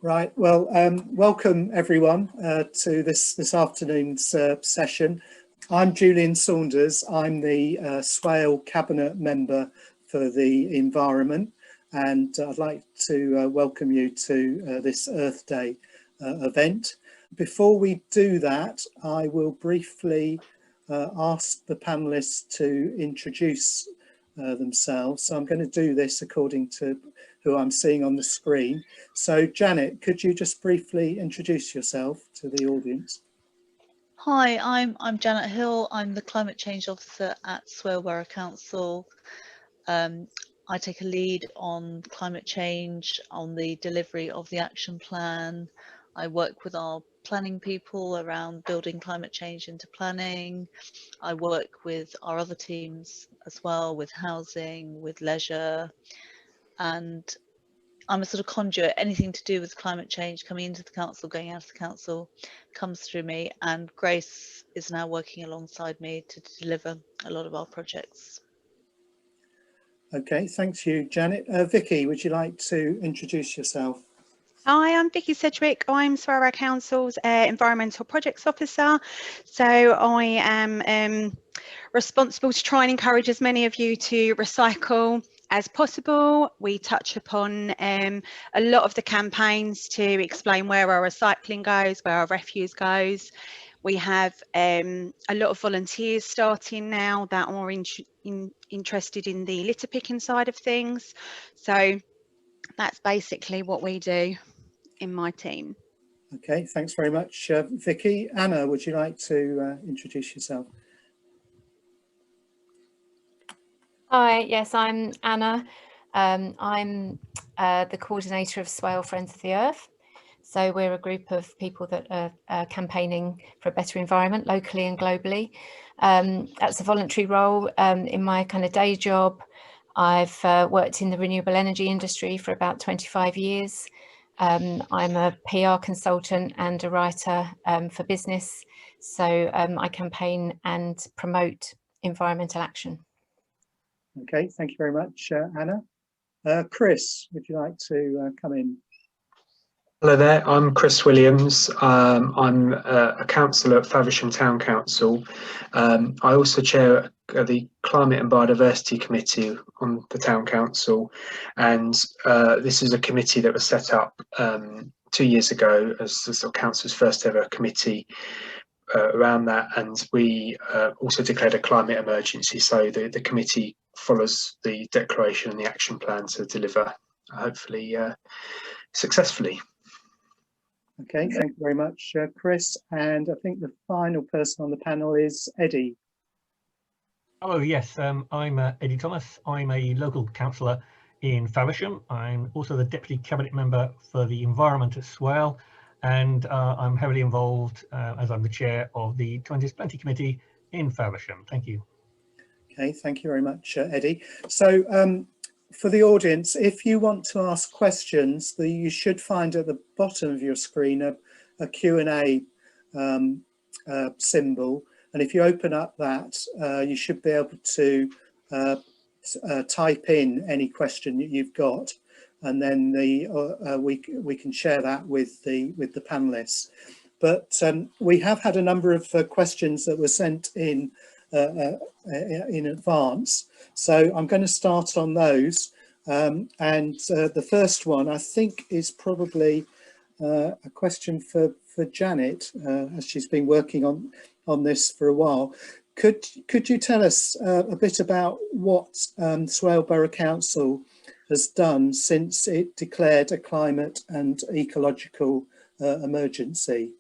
Right, well, welcome everyone to this afternoon's session. I'm Julian Saunders. I'm the Swale Cabinet Member for the Environment, and I'd like to welcome you to this Earth Day event. Before we do that, I will briefly ask the panellists to introduce themselves. So I'm going to do this according to who I'm seeing on the screen. So Janet, could you just briefly introduce yourself to the audience? Hi, I'm Janet Hill. I'm the Climate Change Officer at Swale Borough Council. I take a lead on climate change, on the delivery of the action plan. I work with our planning people around building climate change into planning. I work with our other teams as well, with housing, with leisure, and I'm a sort of conduit. Anything to do with climate change coming into the council, going out of the council, comes through me, and Grace is now working alongside me to deliver a lot of our projects. Okay, thanks you, Janet. Vicky, would you like to introduce yourself? Hi, I'm Vicky Sedgwick. I'm Swale Borough Council's Environmental Projects Officer. So I am responsible to try and encourage as many of you to recycle as possible. We touch upon a lot of the campaigns to explain where our recycling goes, where our refuse goes. We have a lot of volunteers starting now that are interested in the litter picking side of things. So that's basically what we do in my team. Okay, thanks very much, Vicky. Anna, would you like to introduce yourself? Hi, yes, I'm Anna. I'm the coordinator of Swale Friends of the Earth. So we're a group of people that are campaigning for a better environment locally and globally. That's a voluntary role. In my kind of day job, I've worked in the renewable energy industry for about 25 years. I'm a PR consultant and a writer for business. So I campaign and promote environmental action. Okay, thank you very much, Anna. Chris, would you like to come in? Hello there, I'm Chris Williams. I'm a councillor at Faversham Town Council. I also chair the Climate and Biodiversity Committee on the Town Council, and this is a committee that was set up 2 years ago as the sort of council's first ever committee around that, and we also declared a climate emergency, so the committee follows the declaration and the action plan to deliver, hopefully successfully. Okay, thank you very much, Chris. And I think the final person on the panel is Eddie. Hello, yes, I'm Eddie Thomas. I'm a local councillor in Faversham. I'm also the Deputy Cabinet Member for the Environment at Swale, and I'm heavily involved as I'm the chair of the 20th Plenty Committee in Faversham. Thank you. Okay, thank you very much, Eddie. So for the audience, if you want to ask questions, you should find at the bottom of your screen a Q&A symbol. And if you open up that, you should be able to type in any question that you've got, and then we can share that with the panelists. But we have had a number of questions that were sent in advance, so I'm going to start on those. And the first one I think is probably a question for Janet, as she's been working on this for a while. Could you tell us a bit about what Swale Borough Council has done since it declared a climate and ecological emergency?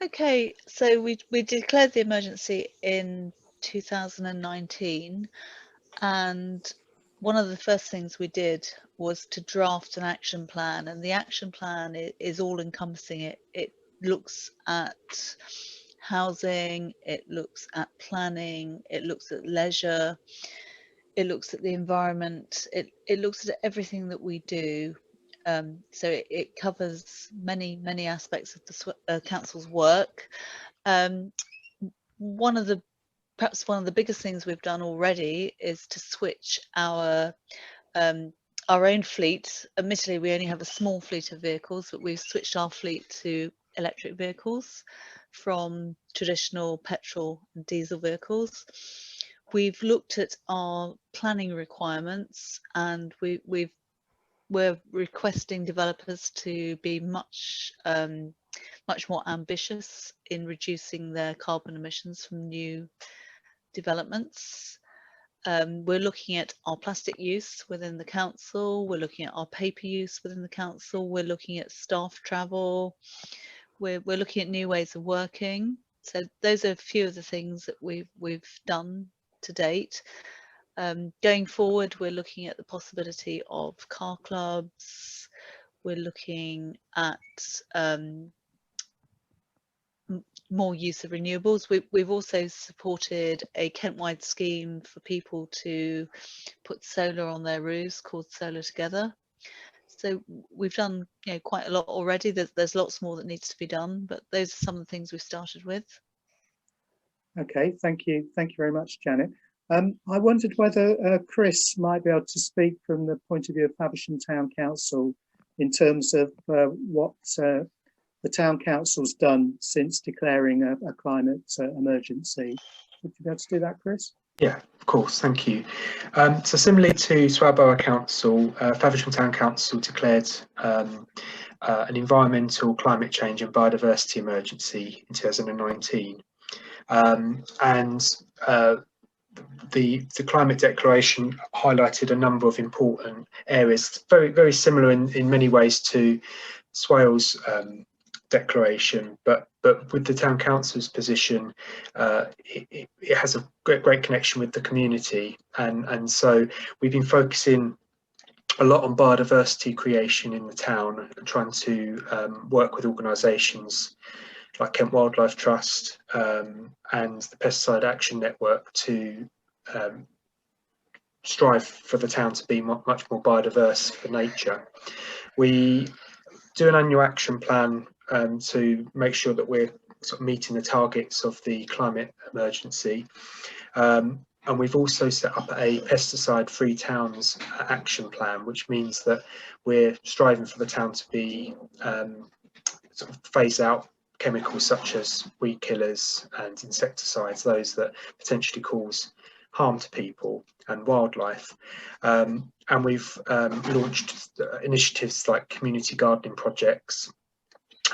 Okay, so we declared the emergency in 2019, and one of the first things we did was to draft an action plan, and the action plan is all encompassing. It looks at housing, it looks at planning, it looks at leisure, it looks at the environment, it looks at everything that we do. So it covers many aspects of the council's work. Perhaps one of the biggest things we've done already is to switch our our own fleet. Admittedly, we only have a small fleet of vehicles, but we've switched our fleet to electric vehicles from traditional petrol and diesel vehicles. We've looked at our planning requirements, and we're requesting developers to be much more ambitious in reducing their carbon emissions from new developments. We're looking at our plastic use within the council, we're looking at our paper use within the council, we're looking at staff travel, we're looking at new ways of working. So those are a few of the things that we've done to date. Going forward, we're looking at the possibility of car clubs, we're looking at more use of renewables. We've also supported a Kent-wide scheme for people to put solar on their roofs called Solar Together. So we've done, you know, quite a lot already. There's lots more that needs to be done, but those are some of the things we've started with. Okay, thank you very much, Janet. I wondered whether Chris might be able to speak from the point of view of Faversham Town Council in terms of what the Town Council's done since declaring a climate emergency. Would you be able to do that, Chris? Yeah, of course, thank you. So similarly to Swale Borough Council, Faversham Town Council declared an environmental, climate change and biodiversity emergency in 2019. The climate declaration highlighted a number of important areas, very similar in many ways to Swale's declaration, but with the Town Council's position, it has a great connection with the community, and so we've been focusing a lot on biodiversity creation in the town and trying to work with organisations like Kent Wildlife Trust and the Pesticide Action Network to strive for the town to be much more biodiverse for nature. We do an annual action plan to make sure that we're sort of meeting the targets of the climate emergency. And we've also set up a pesticide-free towns action plan, which means that we're striving for the town to be sort of phase out chemicals such as weed killers and insecticides, those that potentially cause harm to people and wildlife. And we've launched initiatives like community gardening projects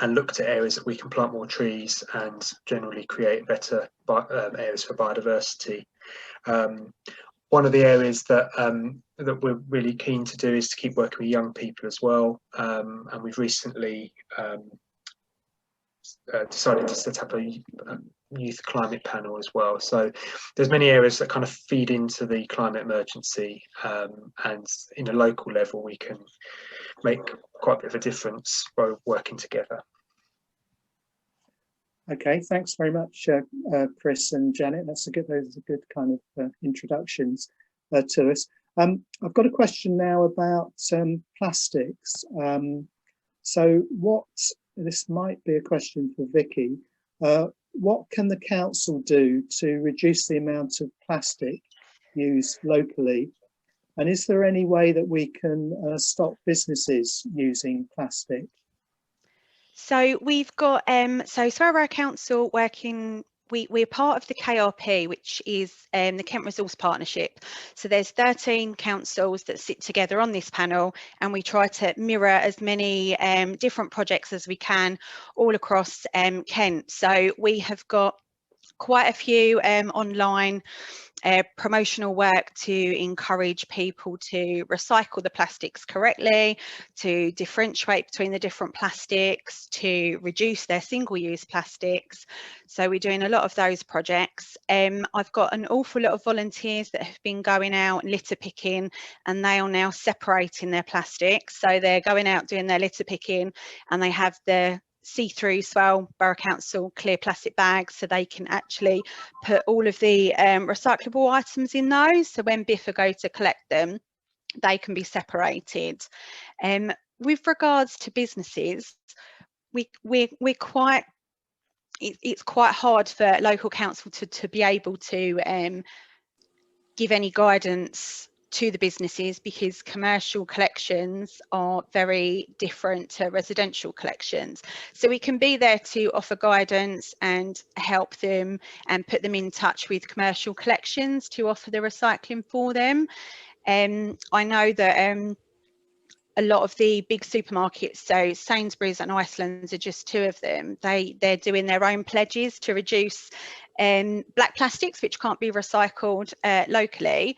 and looked at areas that we can plant more trees and generally create better areas for biodiversity. One of the areas that that we're really keen to do is to keep working with young people as well, and we've recently decided to set up a youth climate panel as well. So there's many areas that kind of feed into the climate emergency, and in a local level we can make quite a bit of a difference by working together. Okay, thanks very much, Chris and Janet. Those are good kind of introductions to us. I've got a question now about plastics. So this might be a question for Vicky. What can the council do to reduce the amount of plastic used locally? And is there any way that we can stop businesses using plastic? So we've got Swale Borough Council working. We're part of the KRP, which is the Kent Resource Partnership. So there's 13 councils that sit together on this panel, and we try to mirror as many different projects as we can all across Kent. So we have got quite a few online promotional work to encourage people to recycle the plastics correctly, to differentiate between the different plastics, to reduce their single-use plastics. So we're doing a lot of those projects. I've got an awful lot of volunteers that have been going out litter picking, and they are now separating their plastics. So they're going out doing their litter picking, and they have the see-through Swale Borough Council clear plastic bags, so they can actually put all of the recyclable items in those, so when Biffa go to collect them they can be separated. With regards to businesses, we're quite, it's quite hard for local council to be able to give any guidance to the businesses, because commercial collections are very different to residential collections. So we can be there to offer guidance and help them and put them in touch with commercial collections to offer the recycling for them. I know that a lot of the big supermarkets, so Sainsbury's and Iceland's are just two of them, they're doing their own pledges to reduce black plastics which can't be recycled locally.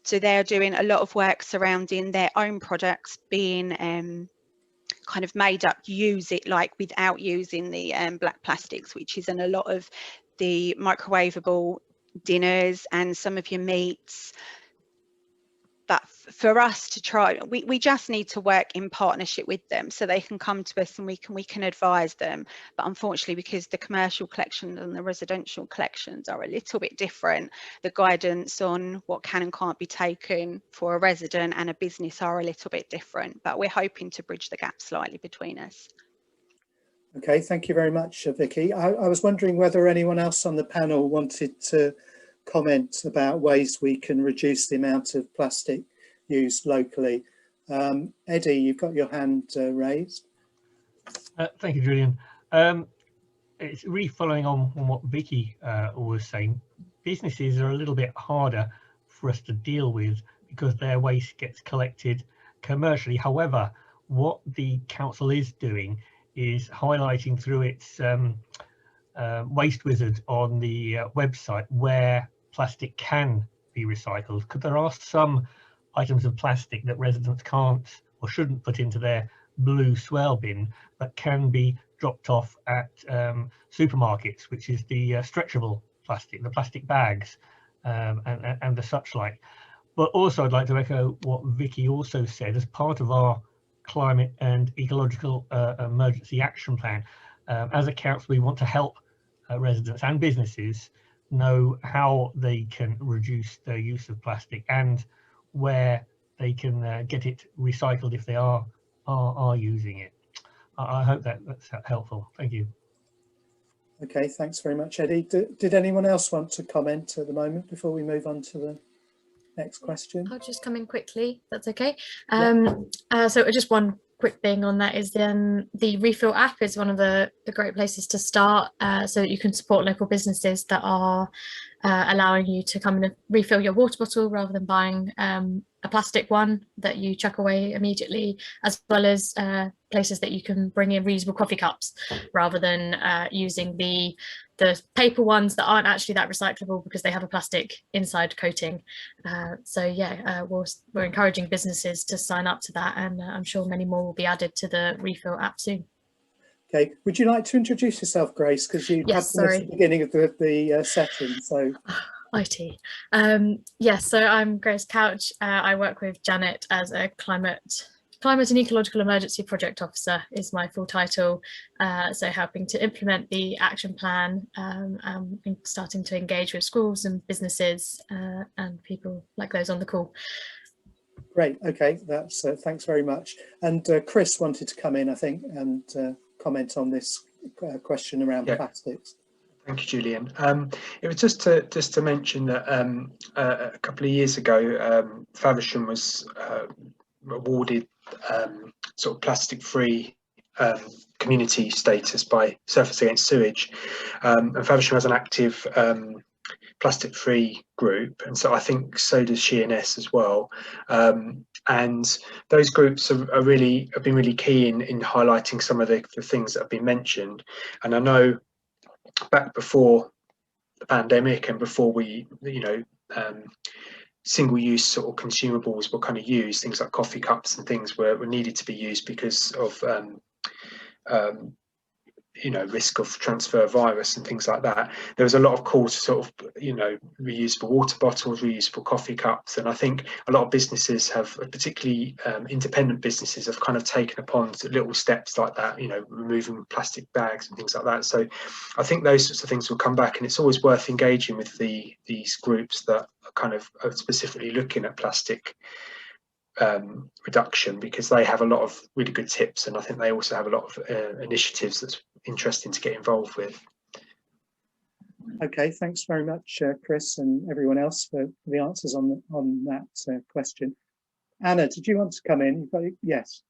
So they're doing a lot of work surrounding their own products being kind of made up, use it like without using the black plastics, which is in a lot of the microwavable dinners and some of your meats. But for us to try, we just need to work in partnership with them so they can come to us and we can advise them. But unfortunately, because the commercial collections and the residential collections are a little bit different, the guidance on what can and can't be taken for a resident and a business are a little bit different. But we're hoping to bridge the gap slightly between us. Okay, thank you very much, Vicky. I was wondering whether anyone else on the panel wanted to comment about ways we can reduce the amount of plastic used locally. Eddie, you've got your hand raised. Thank you, Julian. It's really following on what Vicky was saying. Businesses are a little bit harder for us to deal with because their waste gets collected commercially. However, what the council is doing is highlighting through its waste wizard on the website where plastic can be recycled, because there are some items of plastic that residents can't or shouldn't put into their blue swale bin, but can be dropped off at supermarkets, which is the stretchable plastic, the plastic bags, and the such like. But also I'd like to echo what Vicky also said. As part of our climate and ecological emergency action plan, as a council we want to help residents and businesses know how they can reduce their use of plastic and where they can get it recycled if they are using it. I hope that's helpful. Thank you. Okay, thanks very much, Eddie. Did anyone else want to comment at the moment before we move on to the next question? I'll just come in quickly, that's okay. Yeah. So just one quick thing on that is the refill app is one of the great places to start, so that you can support local businesses that are allowing you to come and refill your water bottle rather than buying a plastic one that you chuck away immediately, as well as places that you can bring in reusable coffee cups rather than using the paper ones that aren't actually that recyclable because they have a plastic inside coating. So yeah, we're encouraging businesses to sign up to that, and I'm sure many more will be added to the refill app soon. Okay, would you like to introduce yourself, Grace, because you had at the beginning of the session, so. IT. Yes, so I'm Grace Couch. I work with Janet as a climate and ecological emergency project officer is my full title. So helping to implement the action plan and starting to engage with schools and businesses and people like those on the call. Great, okay, that's thanks very much. And Chris wanted to come in, I think, and comment on this question around plastics. Thank you, Julian. It was just to mention that a couple of years ago, Faversham was awarded sort of plastic-free community status by Surfers Against Sewage, and Faversham has an active plastic-free group, and so I think so does Sheerness as well. And those groups have been really key in highlighting some of the things that have been mentioned. And I know back before the pandemic and before we, single-use sort of consumables were kind of used, things like coffee cups and things were needed to be used because of risk of transfer of virus and things like that. There was a lot of call to sort of, reusable water bottles, reusable coffee cups. And I think a lot of businesses have, particularly independent businesses, have kind of taken upon little steps like that, removing plastic bags and things like that. So I think those sorts of things will come back, and it's always worth engaging with these groups that are kind of specifically looking at plastic reduction, because they have a lot of really good tips, and I think they also have a lot of initiatives that's interesting to get involved with. Okay, thanks very much, Chris, and everyone else for the answers on that question. Anna, did you want to come in? Yes,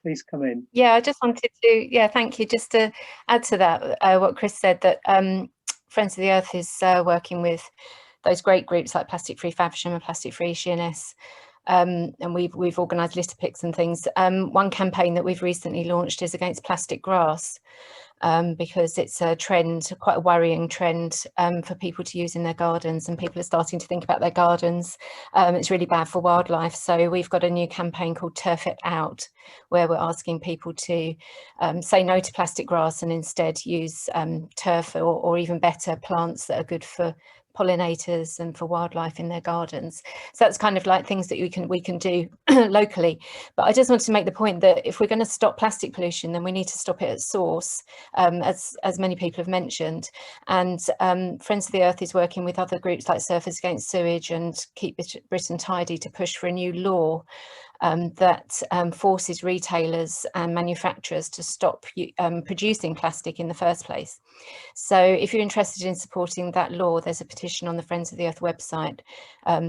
please come in. Yeah, I just wanted to, yeah, thank you. Just to add to that, what Chris said, that Friends of the Earth is working with those great groups like Plastic Free Faversham and Plastic Free Sheerness. And we've organised litter picks and things. One campaign that we've recently launched is against plastic grass, because it's a trend, quite a worrying trend, for people to use in their gardens, and people are starting to think about their gardens. It's really bad for wildlife. So we've got a new campaign called Turf It Out, where we're asking people to say no to plastic grass and instead use turf, or even better, plants that are good for pollinators and for wildlife in their gardens. So that's kind of like things that we can do locally. But I just want to make the point that if we're going to stop plastic pollution, then we need to stop it at source, as many people have mentioned. And Friends of the Earth is working with other groups like Surfers Against Sewage and Keep Britain Tidy to push for a new law that forces retailers and manufacturers to stop producing plastic in the first place. So if you're interested in supporting that law, there's a petition on the Friends of the Earth website,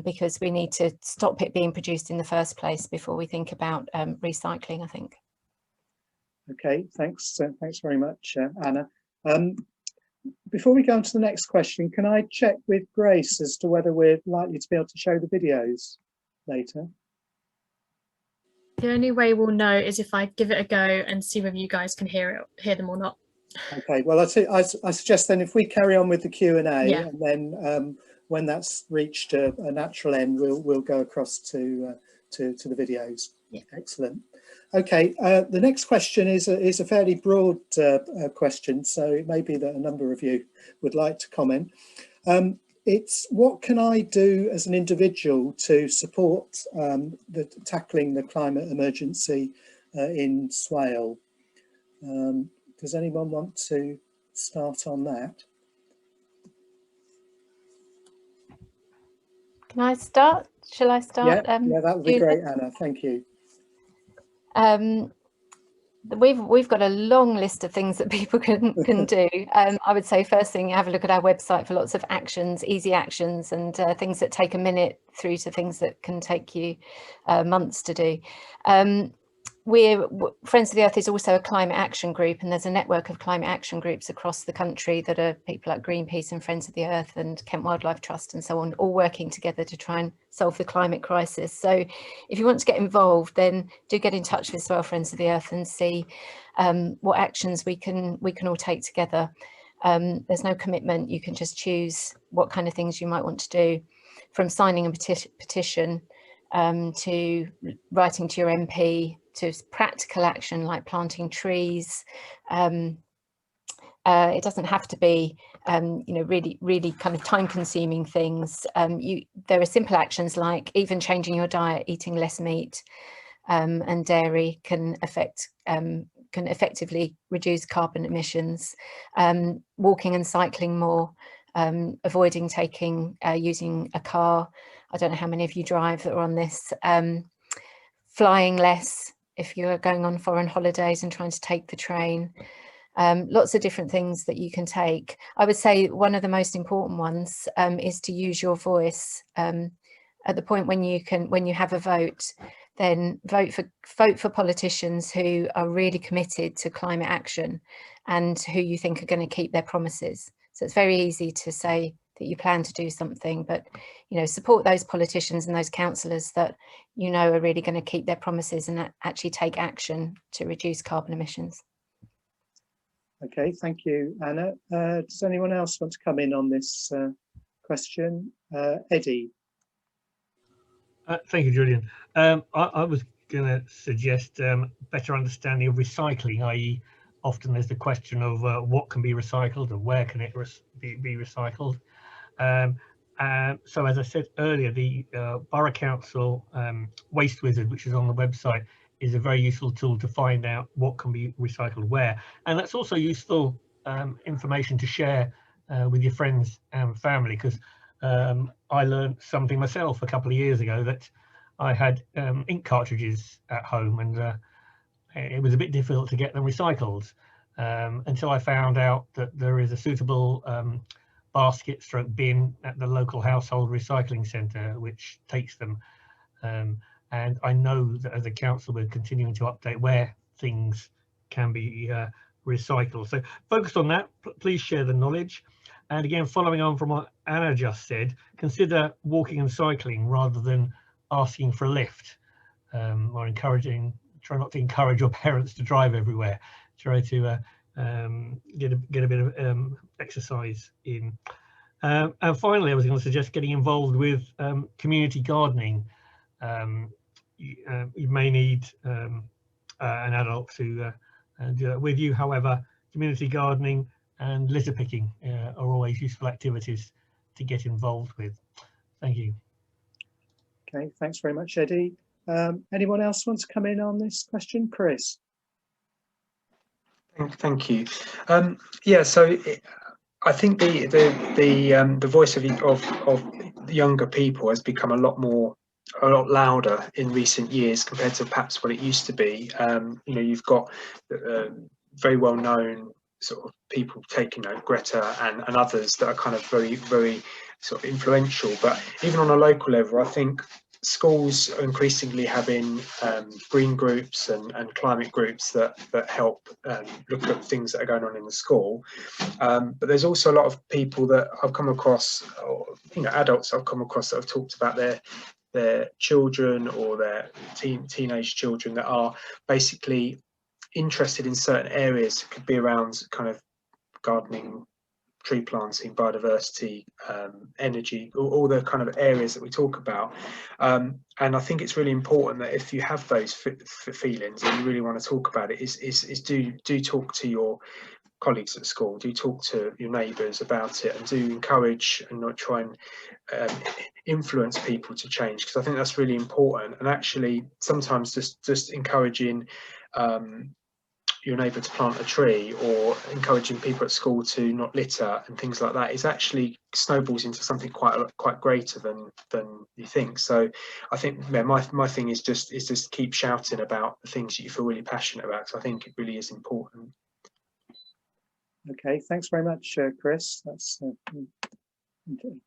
because we need to stop it being produced in the first place before we think about recycling, I think. Okay, thanks. Thanks very much, Anna. Before we go on to the next question, can I check with Grace as to whether we're likely to be able to show the videos later? The only way we'll know is if I give it a go and see whether you guys can hear them or not. Okay, well, I suggest then if we carry on with the Q&A, Yeah. and then when that's reached a natural end, we'll go across to the videos. Yeah. Excellent. Okay, the next question is a fairly broad question, so it may be that a number of you would like to comment. It's what can I do as an individual to support tackling the climate emergency in Swale? Does anyone want to start on that? Can I start? Shall I start? Yeah, that would be great, Anna. Thank you. We've got a long list of things that people can do. I would say first thing, have a look at our website for lots of actions, easy actions, and things that take a minute through to things that can take you months to do. Friends of the Earth is also a climate action group, and there's a network of climate action groups across the country that are people like Greenpeace and Friends of the Earth and Kent Wildlife Trust and so on, all working together to try and solve the climate crisis. So if you want to get involved, then do get in touch with Swale Friends of the Earth and see what actions we can all take together. There's no commitment. You can just choose what kind of things you might want to do, from signing a petition to writing to your MP, to practical action like planting trees. It doesn't have to be really kind of time-consuming things. There are simple actions like even changing your diet, eating less meat and dairy can effectively reduce carbon emissions. Walking and cycling more, avoiding using a car. I don't know how many of you drive that are on this. Flying less if you're going on foreign holidays and trying to take the train. Lots of different things that you can take. I would say one of the most important ones is to use your voice. At the point when you have a vote, then vote for politicians who are really committed to climate action and who you think are going to keep their promises. So it's very easy to say that you plan to do something, but support those politicians and those councillors that are really going to keep their promises and actually take action to reduce carbon emissions. Okay, thank you, Anna. Does anyone else want to come in on this question? Eddie. Thank you, Julian. I was going to suggest better understanding of recycling, i.e. often there's the question of what can be recycled and where can it be recycled. So as I said earlier, the Borough Council Waste Wizard, which is on the website, is a very useful tool to find out what can be recycled where. And that's also useful information to share with your friends and family, because I learned something myself a couple of years ago, that I had ink cartridges at home, and it was a bit difficult to get them recycled until I found out that there is a suitable basket stroke bin at the local household recycling centre, which takes them. And I know that as a council, we're continuing to update where things can be recycled. So focus on that. Please share the knowledge. And again, following on from what Anna just said, consider walking and cycling rather than asking for a lift, or try not to encourage your parents to drive everywhere. Try to get a bit of exercise in. And finally, I was going to suggest getting involved with community gardening. You may need an adult to do that with you. However, community gardening and litter picking are always useful activities to get involved with. Thank you. Okay, thanks very much, Eddie. Anyone else want to come in on this question? Chris? Thank you. Yeah, so I think the voice of younger people has become a lot louder in recent years compared to perhaps what it used to be. You know, you've got very well known sort of people taking Greta and others that are kind of very sort of influential. But even on a local level, I think schools are increasingly having green groups and climate groups that help look at things that are going on in the school. But there's also a lot of people that I've come across, or, adults I've come across that have talked about their children or their teenage children that are basically interested in certain areas. It could be around kind of gardening, tree planting, biodiversity, energy, all the kind of areas that we talk about. And I think it's really important that if you have those feelings and you really want to talk about it, is do talk to your colleagues at school, do talk to your neighbours about it, and do encourage and not try and influence people to change, because I think that's really important. And actually sometimes just encouraging your neighbour to plant a tree, or encouraging people at school to not litter and things like that, is actually snowballs into something quite greater than you think. So I think my thing is just keep shouting about the things that you feel really passionate about, because I think it really is important. Okay, thanks very much, Chris. That's a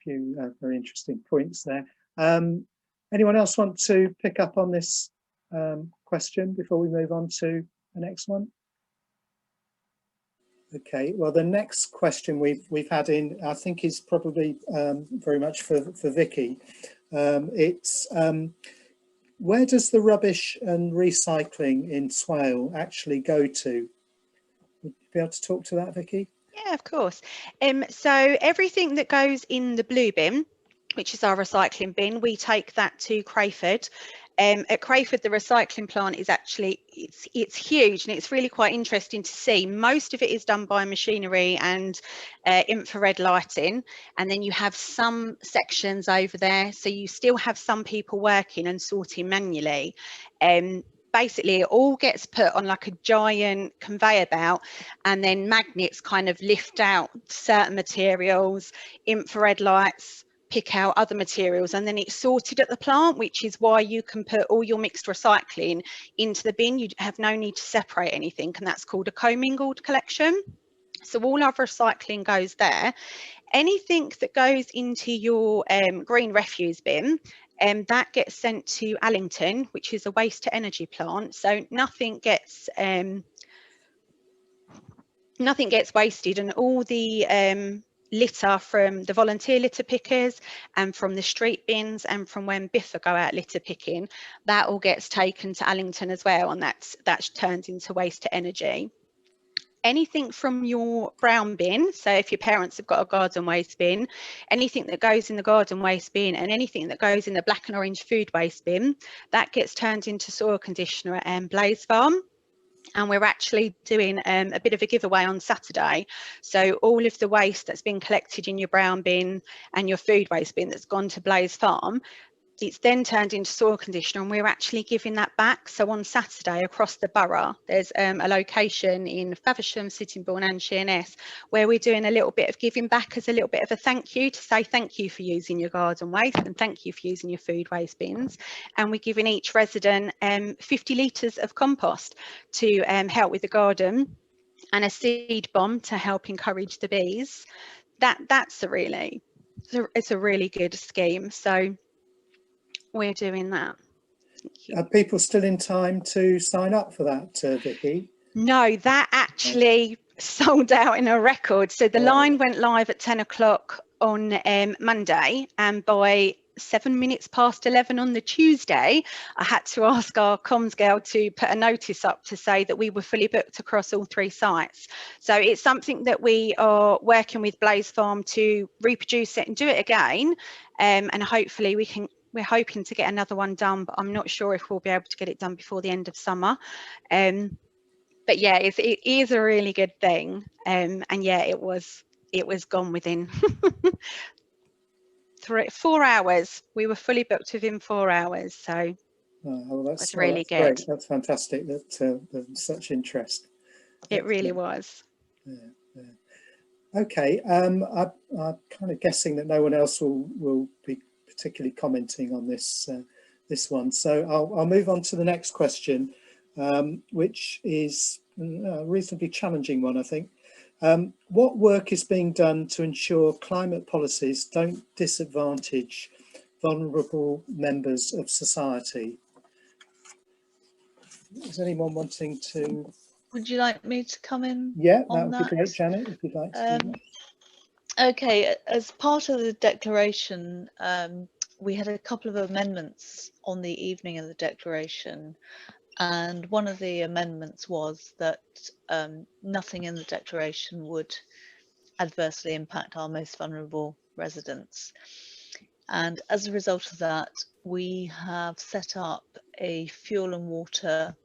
few very interesting points there. Anyone else want to pick up on this question before we move on to the next one? Okay, well, the next question we've had in, I think, is probably very much for Vicky. It's where does the rubbish and recycling in Swale actually go to? Would you be able to talk to that, Vicky? Yeah, of course. So everything that goes in the blue bin, which is our recycling bin, we take that to Crayford. At Crayford, the recycling plant is actually, it's huge, and it's really quite interesting to see. Most of it is done by machinery and infrared lighting, and then you have some sections over there, so you still have some people working and sorting manually. Basically, it all gets put on like a giant conveyor belt, and then magnets kind of lift out certain materials, infrared lights pick out other materials, and then it's sorted at the plant, which is why you can put all your mixed recycling into the bin. You have no need to separate anything, and that's called a commingled collection. So all our recycling goes there. Anything that goes into your green refuse bin, that gets sent to Allington, which is a waste to energy plant. So nothing gets wasted, and all the litter from the volunteer litter pickers and from the street bins and from when Biffa go out litter picking, that all gets taken to Allington as well, and that's turned into waste to energy. Anything from your brown bin, so if your parents have got a garden waste bin, anything that goes in the garden waste bin and anything that goes in the black and orange food waste bin, that gets turned into soil conditioner at Blaze Farm. And we're actually doing a bit of a giveaway on Saturday. So all of the waste that's been collected in your brown bin and your food waste bin that's gone to Blaze Farm, it's then turned into soil conditioner, and we're actually giving that back. So on Saturday across the borough, there's a location in Faversham, Sittingbourne and Sheerness where we're doing a little bit of giving back as a little bit of a thank you, to say thank you for using your garden waste and thank you for using your food waste bins. And we're giving each resident 50 litres of compost to help with the garden, and a seed bomb to help encourage the bees. that's it's a really good scheme. So we're doing that. Are people still in time to sign up for that, Vicky? No, that actually sold out in a record. So the line went live at 10 o'clock on Monday, and by 7 minutes past 11 on the Tuesday, I had to ask our comms girl to put a notice up to say that we were fully booked across all 3 sites. So it's something that we are working with Blaze Farm to reproduce it and do it again, and hopefully we're hoping to get another one done, but I'm not sure if we'll be able to get it done before the end of summer. But yeah, it is a really good thing, and yeah, it was gone within 4 hours. We were fully booked within 4 hours, so that's really good. Great. That's fantastic that there's such interest. It really was. Yeah. Okay, I'm kind of guessing that no one else will be particularly commenting on this one, so I'll move on to the next question, which is a reasonably challenging one, I think. What work is being done to ensure climate policies don't disadvantage vulnerable members of society? Is anyone wanting to? Would you like me to come in? Yeah, that would be great, Janet, if you'd like to do that. Okay, as part of the declaration, we had a couple of amendments on the evening of the declaration, and one of the amendments was that nothing in the declaration would adversely impact our most vulnerable residents. And as a result of that, we have set up a fuel and water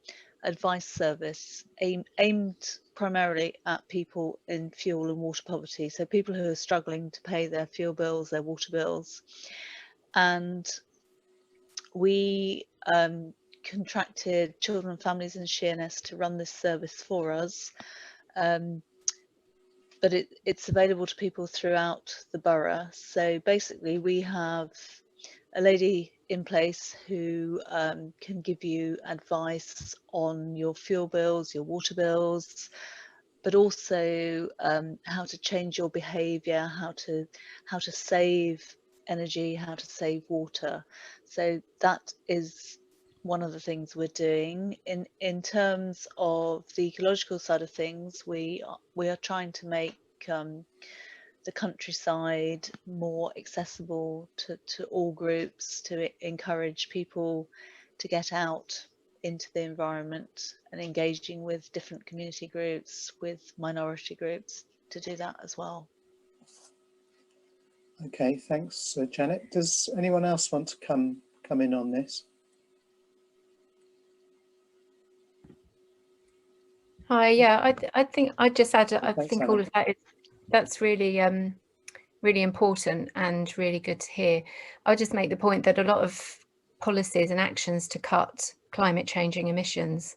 advice service aimed primarily at people in fuel and water poverty, so people who are struggling to pay their fuel bills, their water bills. And we contracted Children and Families in Sheerness to run this service for us, but it's available to people throughout the borough. So basically we have a lady in place who can give you advice on your fuel bills, your water bills, but also how to change your behaviour, how to save energy, how to save water. So that is one of the things we're doing. In terms of the ecological side of things, we are trying to make the countryside more accessible to all groups, to encourage people to get out into the environment and engaging with different community groups, with minority groups, to do that as well. Okay, thanks, Janet. Does anyone else want to come in on this? Hi, yeah, I think I'd just add, I think Anna. all of that that's really really important and really good to hear. I'll just make the point that a lot of policies and actions to cut climate changing emissions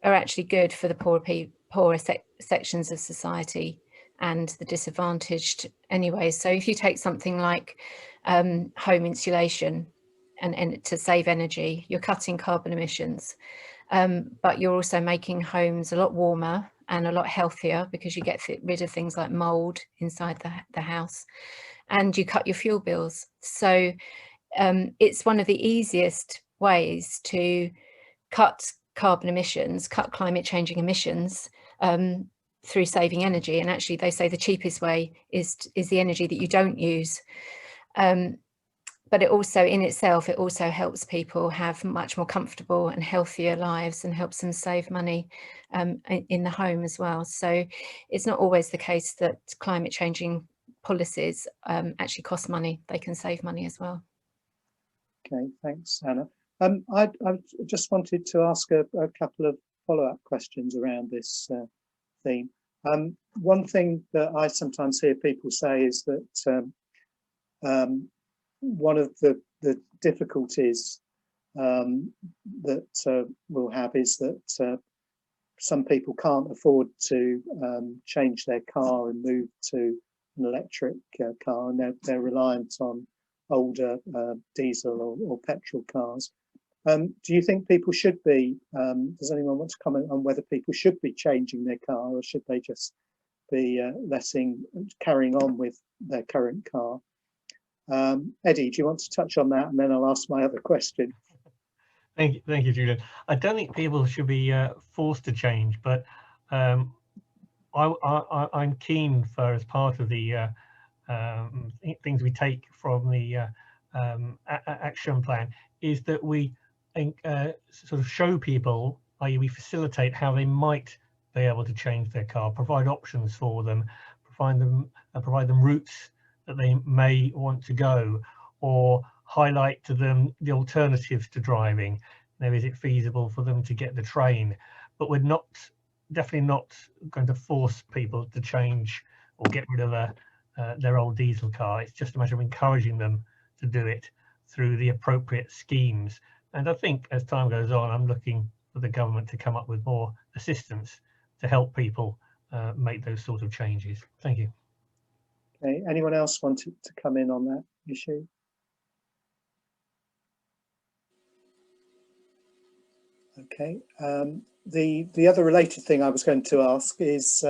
are actually good for the poorer sections of society and the disadvantaged anyway. So if you take something like home insulation and to save energy, you're cutting carbon emissions, but you're also making homes a lot warmer and a lot healthier because you get rid of things like mold inside the house, and you cut your fuel bills. So it's one of the easiest ways to cut carbon emissions, cut climate changing emissions through saving energy. And actually they say the cheapest way is the energy that you don't use. But it also in itself, it also helps people have much more comfortable and healthier lives and helps them save money in the home as well. So it's not always the case that climate changing policies actually cost money. They can save money as well. Okay, thanks, Anna. I just wanted to ask a couple of follow-up questions around this theme. One thing that I sometimes hear people say is that one of the difficulties that we'll have is that some people can't afford to change their car and move to an electric car, and they're reliant on older diesel or petrol cars. Do you think people should be, does anyone want to comment on whether people should be changing their car, or should they just be carrying on with their current car. Eddie, do you want to touch on that, and then I'll ask my other question? Thank you, Julian. I don't think people should be forced to change, but I'm keen for, as part of the things we take from the action plan, is that we sort of show people, i.e. we facilitate how they might be able to change their car, provide options for them, provide them routes that they may want to go, or highlight to them the alternatives to driving. Now, is it feasible for them to get the train? But we're definitely not going to force people to change or get rid of their old diesel car. It's just a matter of encouraging them to do it through the appropriate schemes. And I think as time goes on, I'm looking for the government to come up with more assistance to help people make those sort of changes. Thank you. Okay, anyone else wanted to come in on that issue? Okay, the other related thing I was going to ask is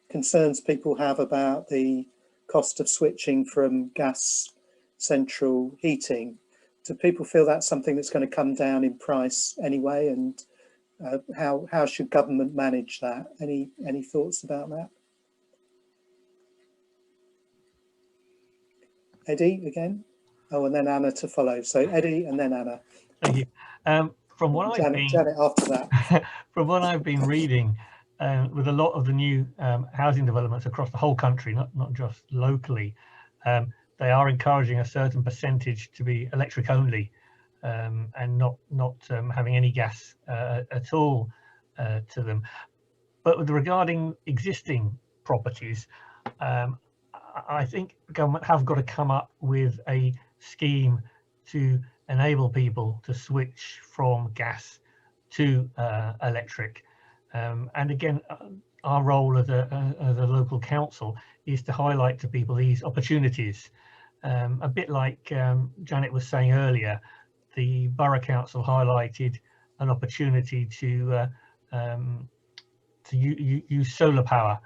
concerns people have about the cost of switching from gas central heating. Do people feel that's something that's going to come down in price anyway, and how should government manage that? Any thoughts about that? Eddie again? Oh, and then Anna to follow. So Eddie and then Anna. Thank you. From what Janet after that. From what I've been reading, with a lot of the new housing developments across the whole country, not just locally, they are encouraging a certain percentage to be electric only, and not having any gas at all to them. But regarding existing properties, I think government have got to come up with a scheme to enable people to switch from gas to electric. And again, our role as a local council is to highlight to people these opportunities. A bit like Janet was saying earlier, the Borough Council highlighted an opportunity to use solar power.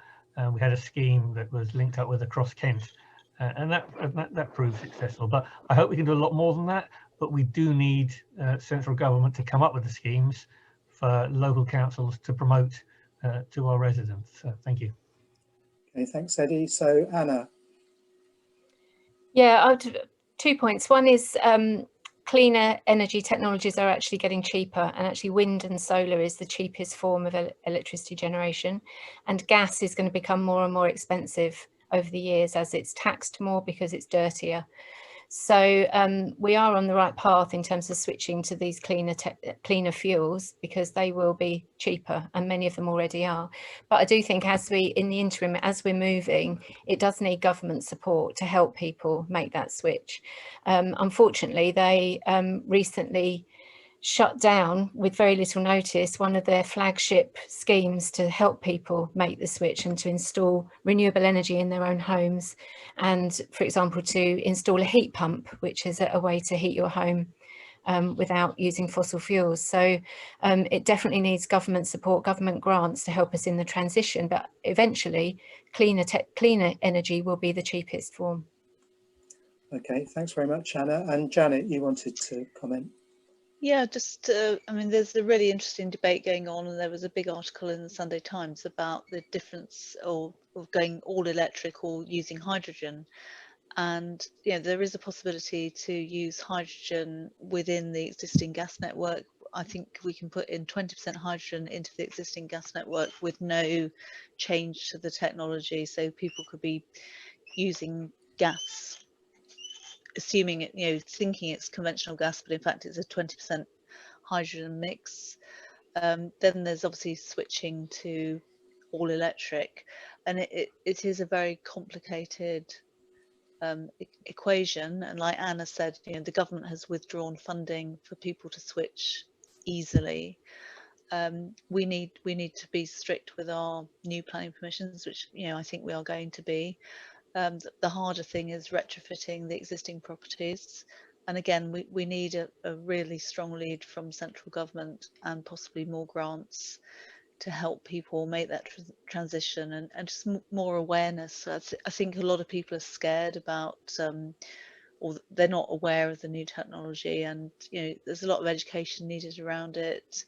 We had a scheme that was linked up with Across Kent, and that proved successful. But I hope we can do a lot more than that. But we do need central government to come up with the schemes for local councils to promote to our residents. So thank you. Okay, thanks, Eddie. So Anna. Yeah, 2 points. One is cleaner energy technologies are actually getting cheaper, and actually wind and solar is the cheapest form of electricity generation, and gas is going to become more and more expensive over the years as it's taxed more because it's dirtier. So we are on the right path in terms of switching to these cleaner fuels, because they will be cheaper, and many of them already are. But I do think in the interim, as we're moving, it does need government support to help people make that switch. Unfortunately, they recently shut down with very little notice one of their flagship schemes to help people make the switch and to install renewable energy in their own homes, and for example to install a heat pump, which is a way to heat your home without using fossil fuels. So it definitely needs government support, government grants to help us in the transition, but eventually cleaner energy will be the cheapest form. Okay, thanks very much, Anna. And Janet, you wanted to comment? Yeah, just I mean, there's a really interesting debate going on, and there was a big article in the Sunday Times about the difference of going all electric or using hydrogen. And there is a possibility to use hydrogen within the existing gas network. I think we can put in 20% hydrogen into the existing gas network with no change to the technology. So people could be using gas, assuming it, thinking it's conventional gas, but in fact it's a 20% hydrogen mix. Then there's obviously switching to all electric, and it is a very complicated equation. And like Anna said, the government has withdrawn funding for people to switch easily. We need to be strict with our new planning permissions, which I think we are going to be. The harder thing is retrofitting the existing properties, and again we need a really strong lead from central government and possibly more grants help people make that transition, and just more awareness. I think a lot of people are scared about or they're not aware of the new technology, and there's a lot of education needed around it.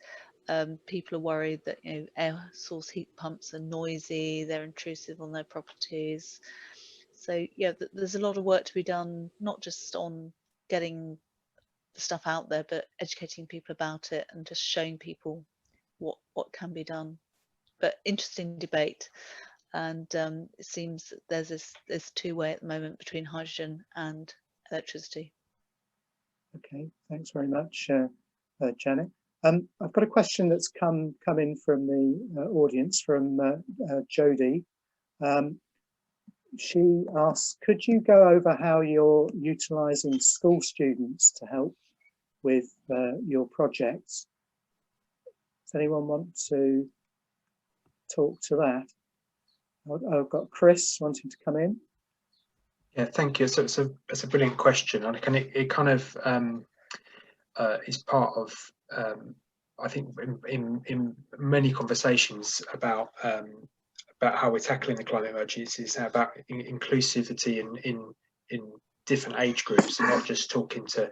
People are worried that air source heat pumps are noisy, they're intrusive on their properties. So yeah, there's a lot of work to be done, not just on getting the stuff out there, but educating people about it and just showing people what can be done. But interesting debate, and it seems that there's two-way at the moment between hydrogen and electricity. Okay, thanks very much, Janet. I've got a question that's come in from the audience, from Jodie. She asks, could you go over how you're utilising school students to help with your projects? Does anyone want to talk to that? I've got Chris wanting to come in. Yeah, thank you. So it's a brilliant question, and it kind of is part of I think in many conversations about how we're tackling the climate emergency is about inclusivity in different age groups, and not just talking to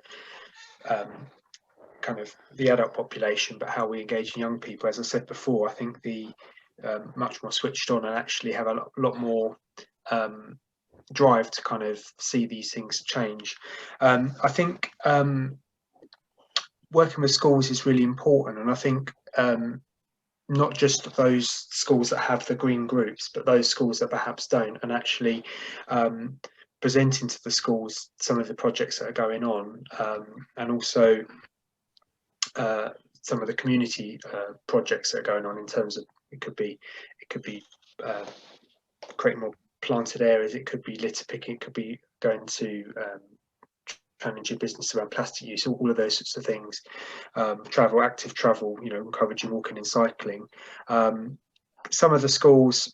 kind of the adult population, but how we engage in young people. As I said before, I think the much more switched on and actually have a lot more drive to kind of see these things change. I think working with schools is really important, and I think not just those schools that have the green groups, but those schools that perhaps don't, and actually presenting to the schools some of the projects that are going on, and also some of the community projects that are going on in terms of it could be creating more planted areas, it could be litter picking, it could be going to planning your business around plastic use, all of those sorts of things. Active travel, encouraging walking and cycling. Some of the schools,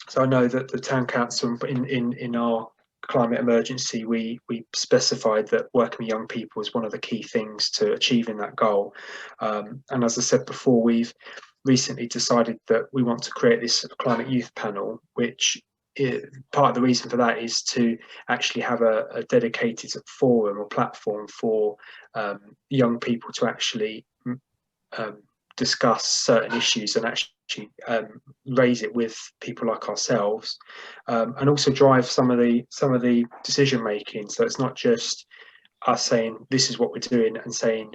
so I know that the town council in our climate emergency, we specified that working with young people is one of the key things to achieving that goal. And as I said before, we've recently decided that we want to create this climate youth panel, which part of the reason for that is to actually have a dedicated forum or platform for young people to actually discuss certain issues and actually raise it with people like ourselves, and also drive some of the decision making. So it's not just us saying this is what we're doing and saying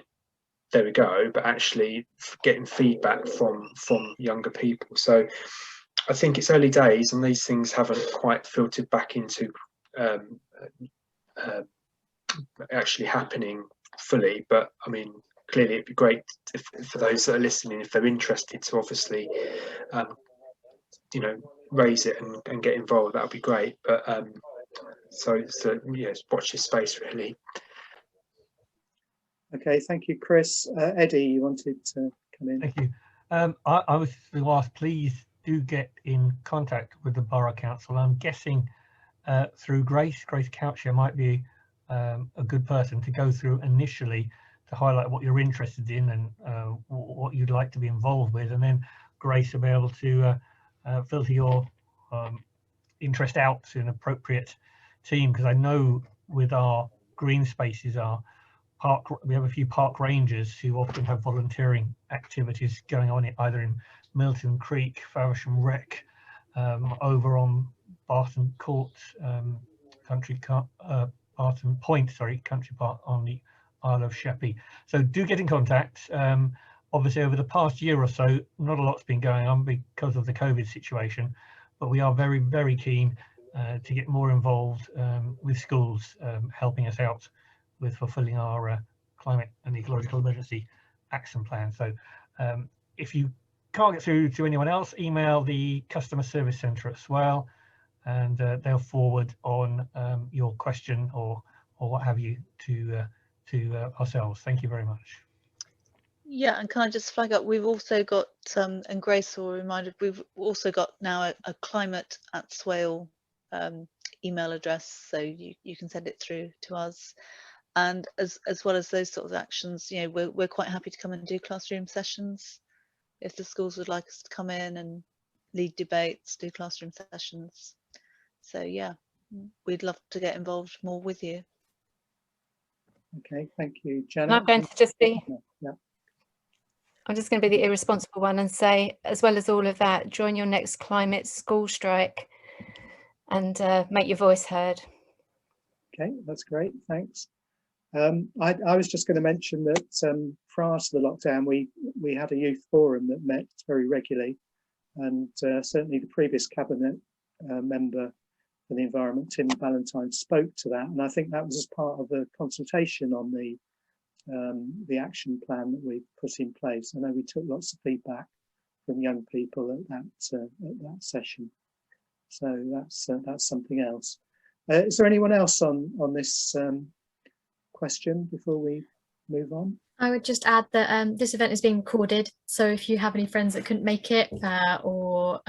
there we go, but actually getting feedback from younger people. So I think it's early days and these things haven't quite filtered back into actually happening fully, but I mean, clearly it'd be great for those that are listening, if they're interested, to obviously raise it and get involved. That would be great. But so yes, watch this space really. Okay, thank you, Chris. Eddie, you wanted to come in? Thank you. I was going to ask, please do get in contact with the Borough Council. I'm guessing through Grace Couchshire might be a good person to go through initially to highlight what you're interested in and what you'd like to be involved with, and then Grace will be able to filter your interest out to an appropriate team, because I know with our green spaces, we have a few park rangers who often have volunteering activities going on either in Milton Creek, Faversham Rec, over on Barton Court, Barton Point, country park on the Isle of Sheppey. So do get in contact. Obviously over the past year or so, not a lot's been going on because of the COVID situation, but we are very, very keen to get more involved with schools, helping us out with fulfilling our climate and ecological emergency action plan. So if you can't get through to anyone else, email the customer service centre at Swale, and they'll forward on your question or what have you to ourselves. Thank you very much. Yeah, and can I just flag up, we've also got, and Grace will remind us, we've also got now a climate at Swale email address, so you can send it through to us. And as well as those sort of actions, we're quite happy to come and do classroom sessions if the schools would like us to come in and lead debates, do classroom sessions. So yeah, we'd love to get involved more with you. Okay, thank you, Janet. And I'm going to just be, Yeah. I'm just going to be the irresponsible one and say, as well as all of that, join your next climate school strike and make your voice heard. Okay, that's great, thanks. I was just going to mention that prior to the lockdown, we had a youth forum that met very regularly, and certainly the previous cabinet member for the environment, Tim Valentine, spoke to that, and I think that was as part of a consultation on the action plan that we put in place. I know we took lots of feedback from young people at that session, so that's something else. Is there anyone else on this question before we move on? I would just add that this event is being recorded, so if you have any friends that couldn't make it or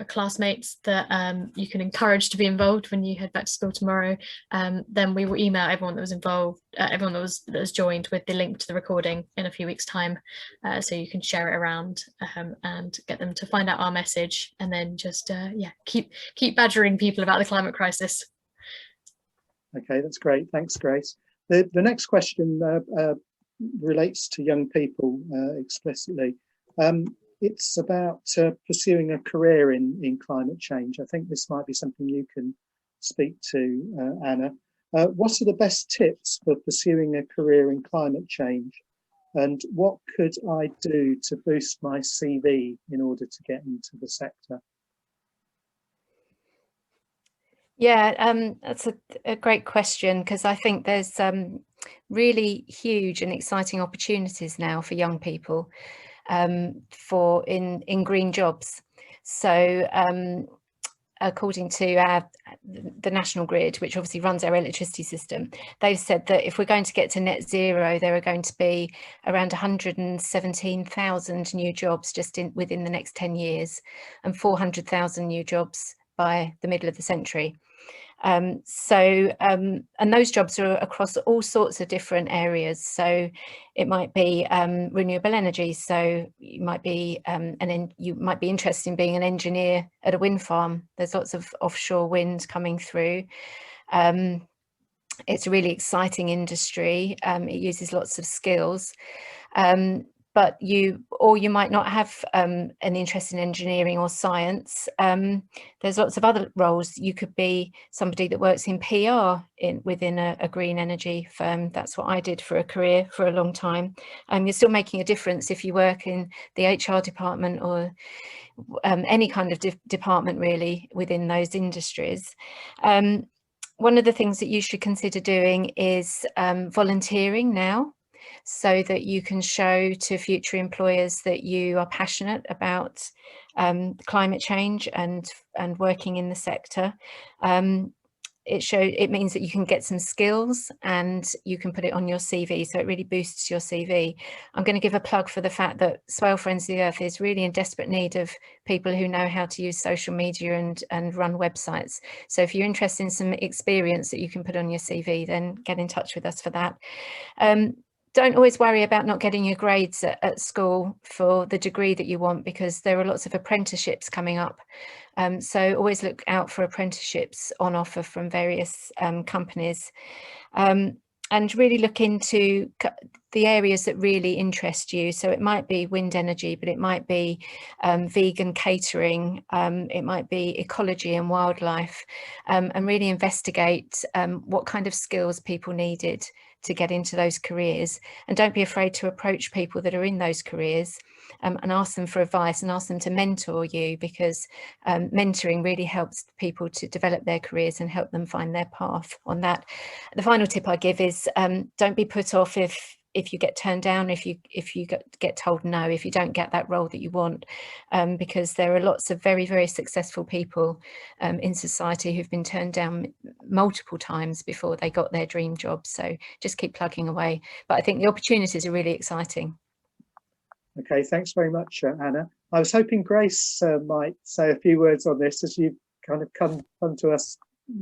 classmates that you can encourage to be involved when you head back to school tomorrow, then we will email everyone that was involved, everyone that was joined, with the link to the recording in a few weeks' time, so you can share it around and get them to find out our message, and then just keep badgering people about the climate crisis. Okay, that's great. Thanks, Grace. The next question relates to young people explicitly. It's about pursuing a career in climate change. I think this might be something you can speak to, Anna. What are the best tips for pursuing a career in climate change? And what could I do to boost my CV in order to get into the sector? Yeah, that's a great question, because I think there's really huge and exciting opportunities now for young people in green jobs. So according to the national grid, which obviously runs our electricity system, they've said that if we're going to get to net zero, there are going to be around 117,000 new jobs just within the next 10 years, and 400,000 new jobs by the middle of the century. And those jobs are across all sorts of different areas. So it might be renewable energy. So you might be you might be interested in being an engineer at a wind farm. There's lots of offshore wind coming through. It's a really exciting industry. It uses lots of skills. But you might not have an interest in engineering or science. There's lots of other roles. You could be somebody that works in PR within a green energy firm. That's what I did for a career for a long time. You're still making a difference if you work in the HR department or any kind of department really within those industries. One of the things that you should consider doing is volunteering now, so that you can show to future employers that you are passionate about climate change and working in the sector. It means that you can get some skills and you can put it on your CV, so it really boosts your CV. I'm going to give a plug for the fact that Swale Friends of the Earth is really in desperate need of people who know how to use social media and run websites. So if you're interested in some experience that you can put on your CV, then get in touch with us for that. Don't always worry about not getting your grades at school for the degree that you want, because there are lots of apprenticeships coming up. So always look out for apprenticeships on offer from various companies, and really look into the areas that really interest you. So it might be wind energy, but it might be vegan catering, it might be ecology and wildlife, and really investigate what kind of skills people needed to get into those careers. And don't be afraid to approach people that are in those careers and ask them for advice and ask them to mentor you, because mentoring really helps people to develop their careers and help them find their path on that. The final tip I give is don't be put off if you get turned down, if you get told no, if you don't get that role that you want, because there are lots of very, very successful people in society who've been turned down multiple times before they got their dream job. So just keep plugging away. But I think the opportunities are really exciting. Okay, thanks very much, Anna. I was hoping Grace might say a few words on this, as you've kind of come to us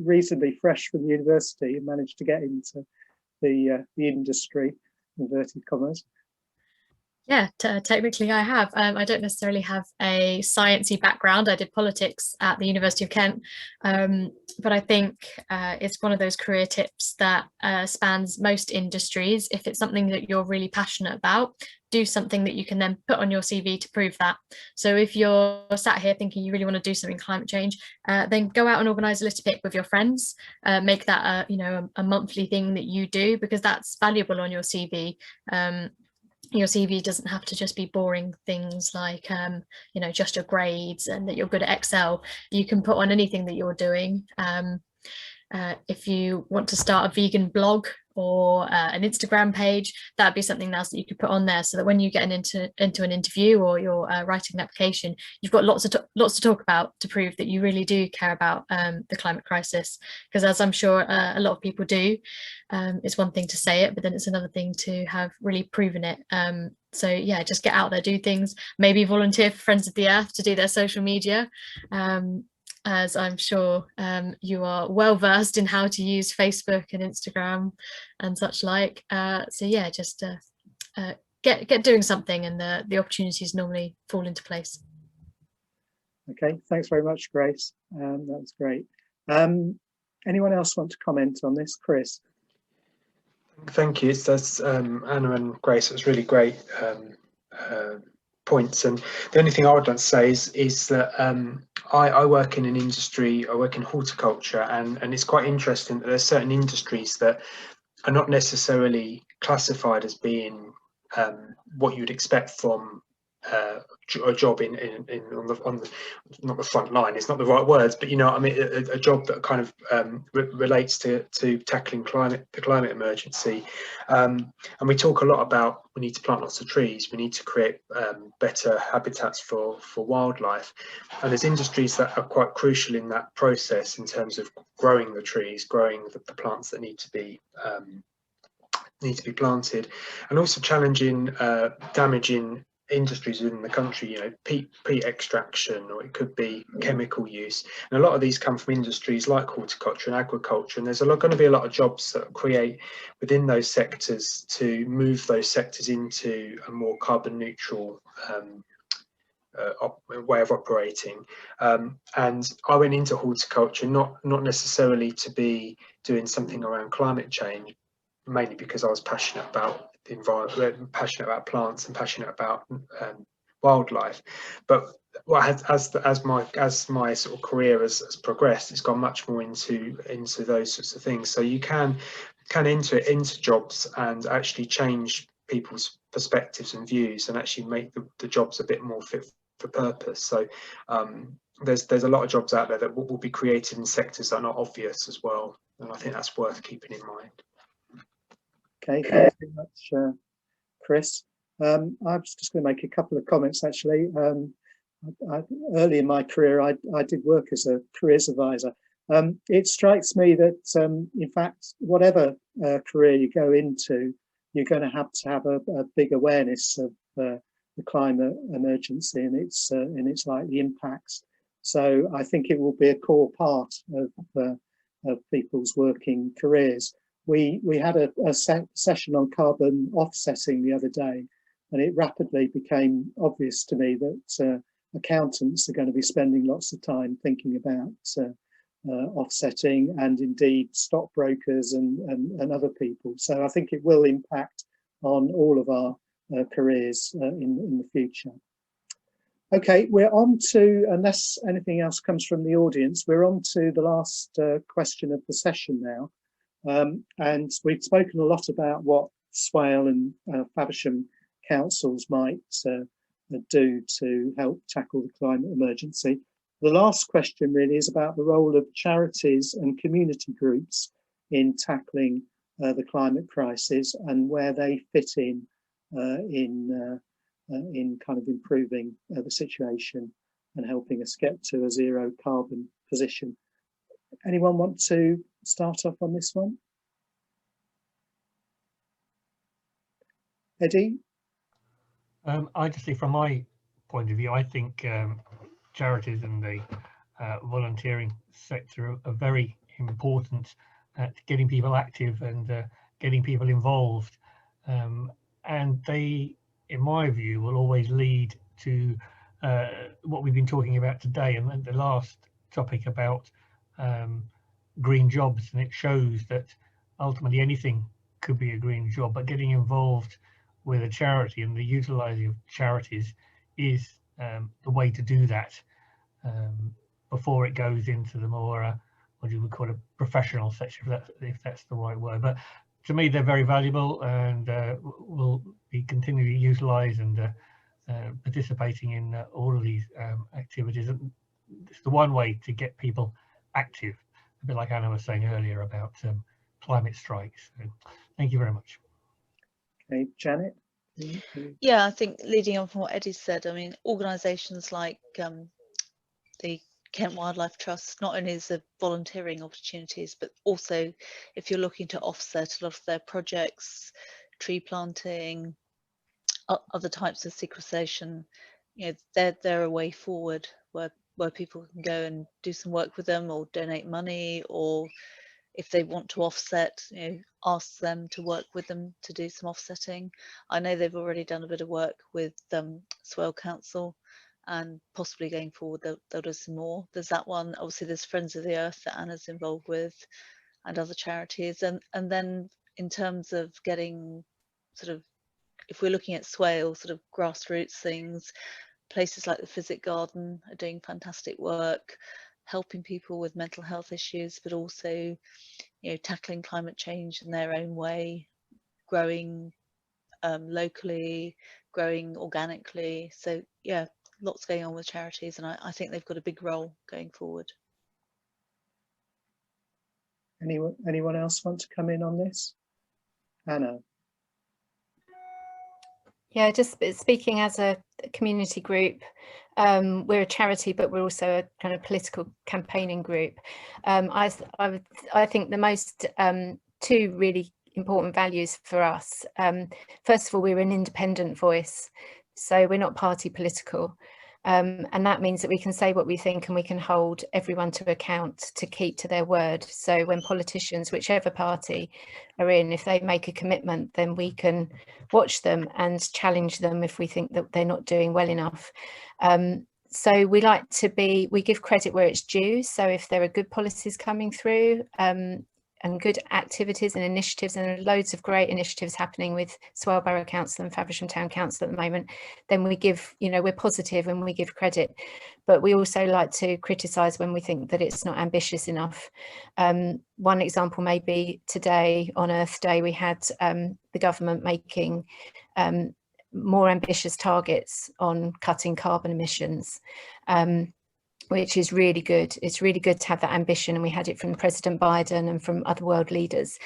reasonably fresh from university and managed to get into the industry, inverted commas. Yeah, technically I have. I don't necessarily have a sciencey background. I did politics at the University of Kent, but I think it's one of those career tips that spans most industries. If it's something that you're really passionate about, do something that you can then put on your CV to prove that. So if you're sat here thinking you really want to do something climate change, then go out and organise a litter pick with your friends. Make that a monthly thing that you do, because that's valuable on your CV. Your CV doesn't have to just be boring things like just your grades and that you're good at Excel. You can put on anything that you're doing. If you want to start a vegan blog or an Instagram page, that'd be something else that you could put on there, so that when you get into an interview or you're writing an application, you've got lots to talk about to prove that you really do care about the climate crisis. Because as I'm sure a lot of people do, it's one thing to say it, but then it's another thing to have really proven it. So yeah, just get out there, do things, maybe volunteer for Friends of the Earth to do their social media. As I'm sure you are well versed in how to use Facebook and Instagram and such like. So yeah, just get doing something, and the opportunities normally fall into place. Okay, thanks very much, Grace. That's great. Anyone else want to comment on this? Chris? Thank you. That's Anna and Grace. It was really great points. And the only thing I would like to say is that I work in an industry, I work in horticulture, and it's quite interesting that there's certain industries that are not necessarily classified as being what you'd expect from a job on the not the front line, it's not the right words, but you know, I mean, a job that kind of relates to tackling the climate emergency. And we talk a lot about we need to plant lots of trees, we need to create better habitats for wildlife, and there's industries that are quite crucial in that process in terms of growing the trees, growing the plants that need to be planted, and also challenging damaging industries within the country, you know, peat extraction, or it could be chemical use. And a lot of these come from industries like horticulture and agriculture, and there's going to be a lot of jobs that create within those sectors to move those sectors into a more carbon neutral way of operating. And I went into horticulture not necessarily to be doing something around climate change, mainly because I was passionate about the environment, passionate about plants, and passionate about wildlife. But as my sort of career has progressed, it's gone much more into those sorts of things. So you can enter into jobs and actually change people's perspectives and views, and actually make the jobs a bit more fit for purpose. So there's a lot of jobs out there that will be created in sectors that are not obvious as well, and I think that's worth keeping in mind. Okay, thanks very much, Chris. I was just going to make a couple of comments, actually. Early in my career, I did work as a careers advisor. It strikes me that, in fact, whatever career you go into, you're going to have a big awareness of the climate emergency and its likely impacts. So I think it will be a core part of people's working careers. We had a session on carbon offsetting the other day, and it rapidly became obvious to me that accountants are going to be spending lots of time thinking about offsetting, and indeed stockbrokers and other people. So I think it will impact on all of our careers in the future. Okay, we're on to, unless anything else comes from the audience, we're on to the last question of the session now. And we've spoken a lot about what Swale and Faversham councils might do to help tackle the climate emergency. The last question really is about the role of charities and community groups in tackling the climate crisis, and where they fit in kind of improving the situation and helping us get to a zero carbon position. Anyone want to start off on this one? Eddie? I just say, from my point of view, I think charities and the volunteering sector are very important at getting people active and getting people involved, and they in my view, will always lead to what we've been talking about today, and then the last topic about green jobs. And it shows that ultimately anything could be a green job, but getting involved with a charity and the utilising of charities is the way to do that before it goes into the more what you would call a professional section, if that's the right word. But to me, they're very valuable and will be continually utilised and participating in all of these activities. And it's the one way to get people active, a bit like Anna was saying earlier about climate strikes. So, thank you very much. Okay, Janet? Yeah, I think leading on from what Eddie said, I mean, organisations like the Kent Wildlife Trust, not only is there volunteering opportunities, but also if you're looking to offset a lot of their projects, tree planting, other types of sequestration, you know, they're a way forward where people can go and do some work with them or donate money, or if they want to offset, you know, ask them to work with them to do some offsetting. I know they've already done a bit of work with Swale Council, and possibly going forward they'll do some more. There's that one. Obviously there's Friends of the Earth that Anna's involved with, and other charities. And then in terms of getting sort of, if we're looking at Swale, sort of grassroots things, places like the Physic Garden are doing fantastic work, helping people with mental health issues, but also, you know, tackling climate change in their own way, growing locally, growing organically. So yeah, lots going on with charities, and I think they've got a big role going forward. Anyone else want to come in on this? Anna? Yeah, just speaking as a community group, we're a charity, but we're also a kind of political campaigning group. I think the most two really important values for us. First of all, we're an independent voice, so we're not party political. And that means that we can say what we think, and we can hold everyone to account to keep to their word. So when politicians, whichever party are in, if they make a commitment, then we can watch them and challenge them if we think that they're not doing well enough. So we like to we give credit where it's due. So if there are good policies coming through, and good activities and initiatives, and there are loads of great initiatives happening with Swale Borough Council and Faversham Town Council at the moment, then we give, you know, we're positive and we give credit. But we also like to criticise when we think that it's not ambitious enough. One example may be today on Earth Day, we had the government making more ambitious targets on cutting carbon emissions. Which is really good. It's really good to have that ambition, and we had it from President Biden and from other world leaders.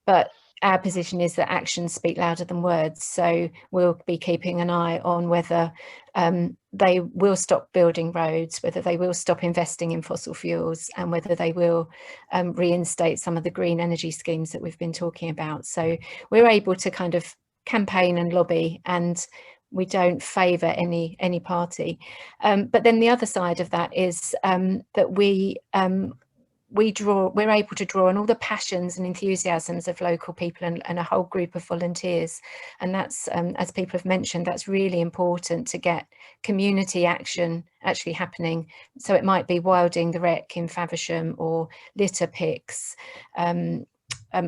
But our position is that actions speak louder than words. So we'll be keeping an eye on whether they will stop building roads, whether they will stop investing in fossil fuels, and whether they will reinstate some of the green energy schemes that we've been talking about. So we're able to kind of campaign and lobby, and we don't favour any party. But then the other side of that is that we're able to draw on all the passions and enthusiasms of local people and a whole group of volunteers. And that's, as people have mentioned, that's really important to get community action actually happening. So it might be wilding the wreck in Faversham, or litter picks,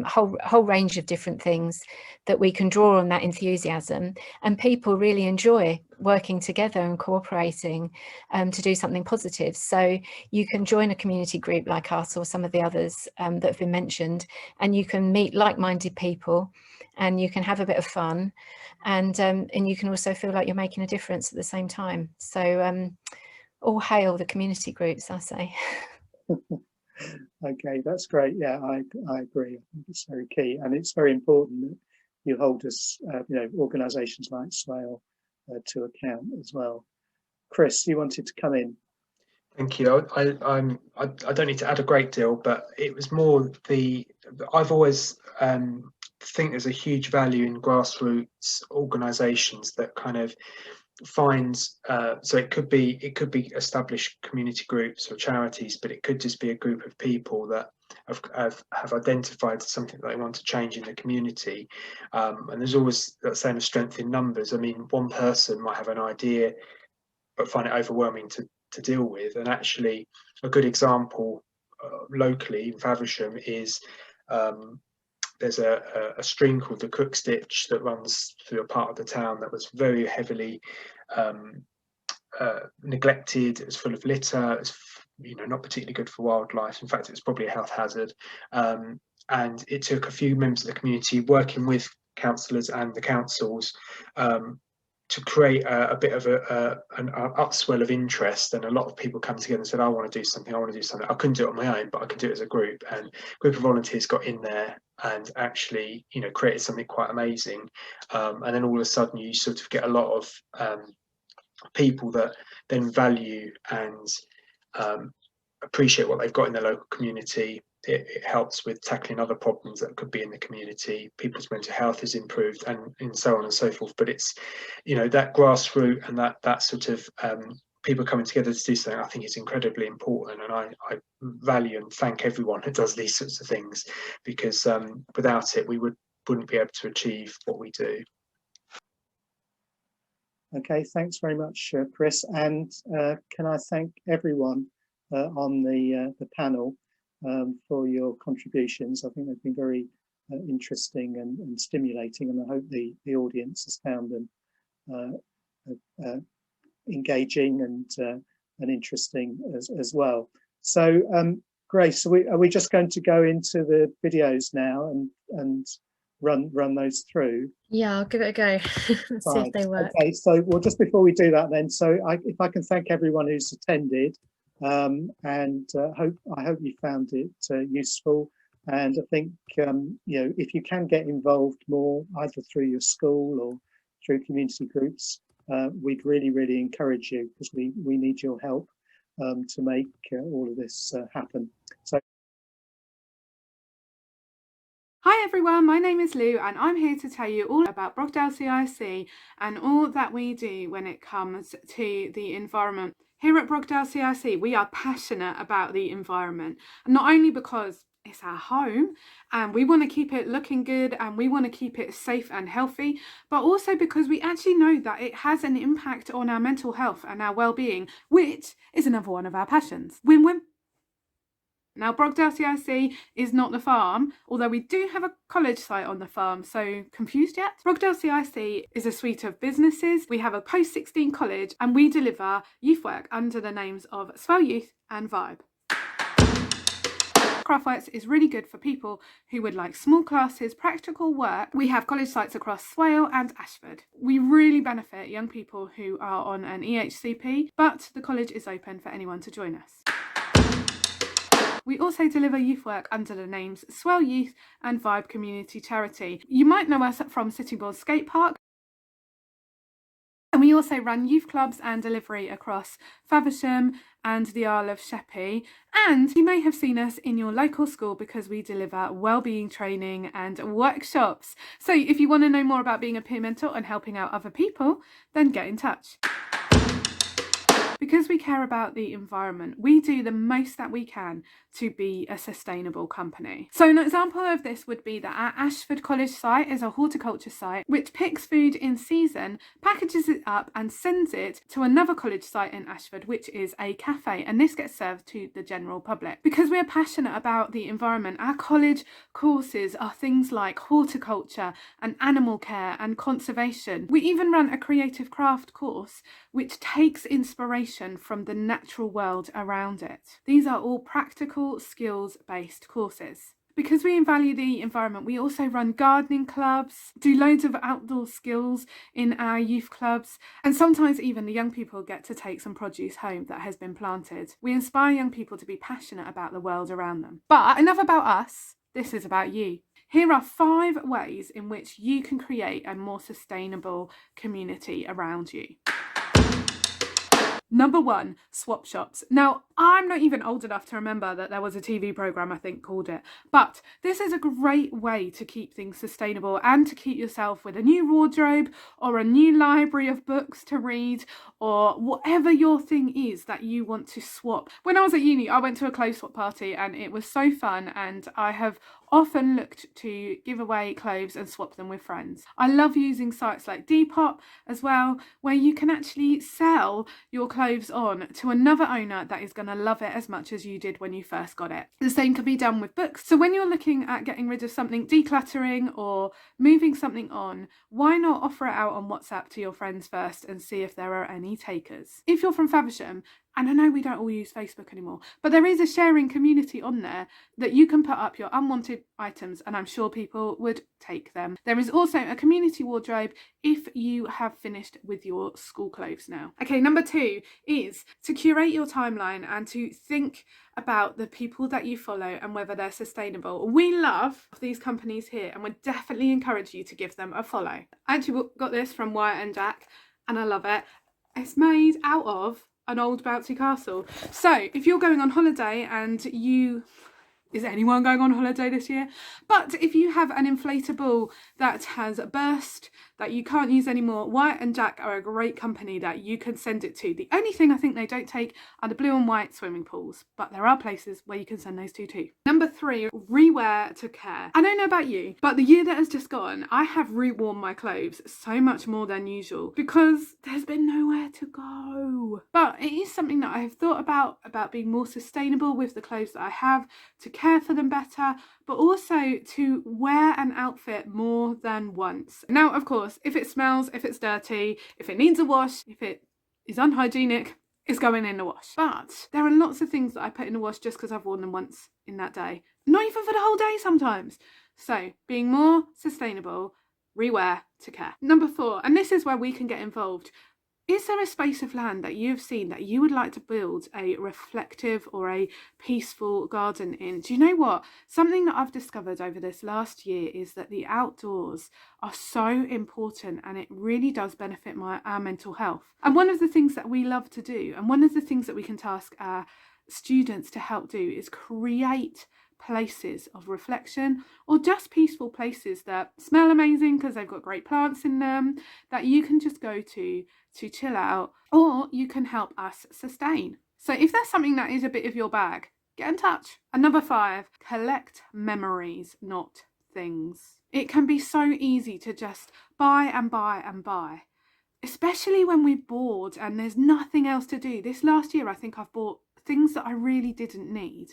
whole range of different things that we can draw on that enthusiasm, and people really enjoy working together and cooperating to do something positive. So you can join a community group like us or some of the others that have been mentioned, and you can meet like-minded people, and you can have a bit of fun, and you can also feel like you're making a difference at the same time. So all hail the community groups, I say. Okay, that's great. Yeah, I agree. I think it's very key, and it's very important that you hold us, you know, organisations like Swale to account as well. Chris, you wanted to come in. Thank you. I don't need to add a great deal, but it was more I've always think there's a huge value in grassroots organisations that kind of finds so it could be established community groups or charities, but it could just be a group of people that have identified something that they want to change in the community. And there's always that same strength in numbers. I mean, one person might have an idea but find it overwhelming to deal with. And actually, a good example locally in Faversham is there's a stream called the Cook Stitch that runs through a part of the town that was very heavily neglected. It was full of litter. It was, not particularly good for wildlife. In fact, it was probably a health hazard. And it took a few members of the community working with councillors and the councils to create a bit of an upswell of interest, and a lot of people come together and said, I want to do something, I want to do something. I couldn't do it on my own, but I could do it as a group. And a group of volunteers got in there and actually, created something quite amazing. And then all of a sudden you sort of get a lot of people that then value and appreciate what they've got in their local community. It helps with tackling other problems that could be in the community. People's mental health is improved, and so on and so forth. But it's, that grassroots and that sort of people coming together to do something, I think is incredibly important. And I value and thank everyone who does these sorts of things, because without it, we wouldn't be able to achieve what we do. Okay, thanks very much, Chris. And can I thank everyone on the panel for your contributions. I think they've been very interesting and stimulating, and I hope the audience has found them engaging and interesting as well. So, Grace, are we just going to go into the videos now and run those through? Yeah, I'll give it a go. Let's see if they work. Okay, so well, just before we do that then, so if I can thank everyone who's attended, and I hope you found it useful. And I think if you can get involved more, either through your school or through community groups, we'd really encourage you, because we need your help to make all of this happen. So, hi everyone, my name is Lou and I'm here to tell you all about Brogdale CIC and all that we do when it comes to the environment. Here at Brogdale CIC, we are passionate about the environment, not only because it's our home and we want to keep it looking good and we want to keep it safe and healthy, but also because we actually know that it has an impact on our mental health and our well-being, which is another one of our passions. Win-win. Now, Brogdale CIC is not the farm, although we do have a college site on the farm, so confused yet? Brogdale CIC is a suite of businesses. We have a post-16 college and we deliver youth work under the names of Swell Youth and Vibe. Craftworks is really good for people who would like small classes, practical work. We have college sites across Swale and Ashford. We really benefit young people who are on an EHCP, but the college is open for anyone to join us. We also deliver youth work under the names Swell Youth and Vibe Community Charity. You might know us from City Board Skate Park. And we also run youth clubs and delivery across Faversham and the Isle of Sheppey. And you may have seen us in your local school because we deliver wellbeing training and workshops. So if you want to know more about being a peer mentor and helping out other people, then get in touch. Because we care about the environment, we do the most that we can to be a sustainable company. So an example of this would be that our Ashford College site is a horticulture site which picks food in season, packages it up and sends it to another college site in Ashford, which is a cafe, and this gets served to the general public. Because we are passionate about the environment, our college courses are things like horticulture and animal care and conservation. We even run a creative craft course which takes inspiration from the natural world around it. These are all practical, skills-based courses. Because we value the environment, we also run gardening clubs, do loads of outdoor skills in our youth clubs, and sometimes even the young people get to take some produce home that has been planted. We inspire young people to be passionate about the world around them. But enough about us, this is about you. Here are 5 ways in which you can create a more sustainable community around you. Number 1, swap shops. Now, I'm not even old enough to remember that there was a TV programme, I think, called it. But this is a great way to keep things sustainable and to keep yourself with a new wardrobe or a new library of books to read, or whatever your thing is that you want to swap. When I was at uni, I went to a clothes swap party and it was so fun, and I have often looked to give away clothes and swap them with friends. I love using sites like Depop as well, where you can actually sell your clothes on to another owner that is going to love it as much as you did when you first got it. The same can be done with books. So when you're looking at getting rid of something, decluttering or moving something on, why not offer it out on WhatsApp to your friends first and see if there are any takers? If you're from Faversham, and I know we don't all use Facebook anymore, but there is a sharing community on there that you can put up your unwanted items, and I'm sure people would take them. There is also a community wardrobe if you have finished with your school clothes now. Okay, number 2 is to curate your timeline and to think about the people that you follow and whether they're sustainable. We love these companies here and would definitely encourage you to give them a follow. I actually got this from Wyatt and Jack and I love it. It's made out of an old bouncy castle. So if you're going on holiday and is anyone going on holiday this year? But if you have an inflatable that has burst, that you can't use anymore, Wyatt and Jack are a great company that you can send it to. The only thing I think they don't take are the blue and white swimming pools, but there are places where you can send those to too. Number 3, rewear to care. I don't know about you, but the year that has just gone, I have reworn my clothes so much more than usual because there's been nowhere to go. But it is something that I have thought about being more sustainable with the clothes that I have, to care for them better, but also to wear an outfit more than once. Now, of course, if it smells, if it's dirty, if it needs a wash, if it is unhygienic, it's going in the wash. But there are lots of things that I put in the wash just because I've worn them once in that day. Not even for the whole day sometimes. So, being more sustainable, rewear to care. Number 4, and this is where we can get involved. Is there a space of land that you've seen that you would like to build a reflective or a peaceful garden in? Do you know what? Something that I've discovered over this last year is that the outdoors are so important and it really does benefit our mental health. And one of the things that we love to do, and one of the things that we can task our students to help do, is create places of reflection or just peaceful places that smell amazing because they've got great plants in them that you can just go to chill out, or you can help us sustain. So if there's something that is a bit of your bag, get in touch. And number 5, collect memories, not things. It can be so easy to just buy and buy and buy, especially when we're bored and there's nothing else to do. This last year, I think I've bought things that I really didn't need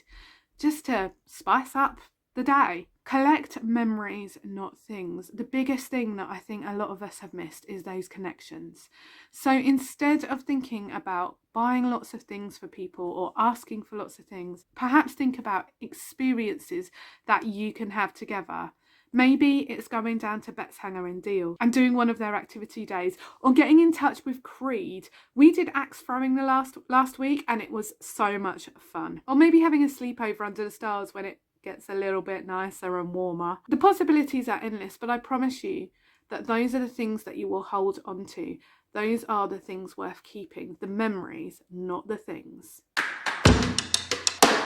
just to spice up the day. Collect memories, not things. The biggest thing that I think a lot of us have missed is those connections. So instead of thinking about buying lots of things for people or asking for lots of things, perhaps think about experiences that you can have together. Maybe it's going down to Bet's Hanger in Deal and doing one of their activity days, or getting in touch with Creed. We did axe throwing the last week and it was so much fun. Or maybe having a sleepover under the stars when it gets a little bit nicer and warmer. The possibilities are endless, but I promise you that those are the things that you will hold on to. Those are the things worth keeping, the memories, not the things.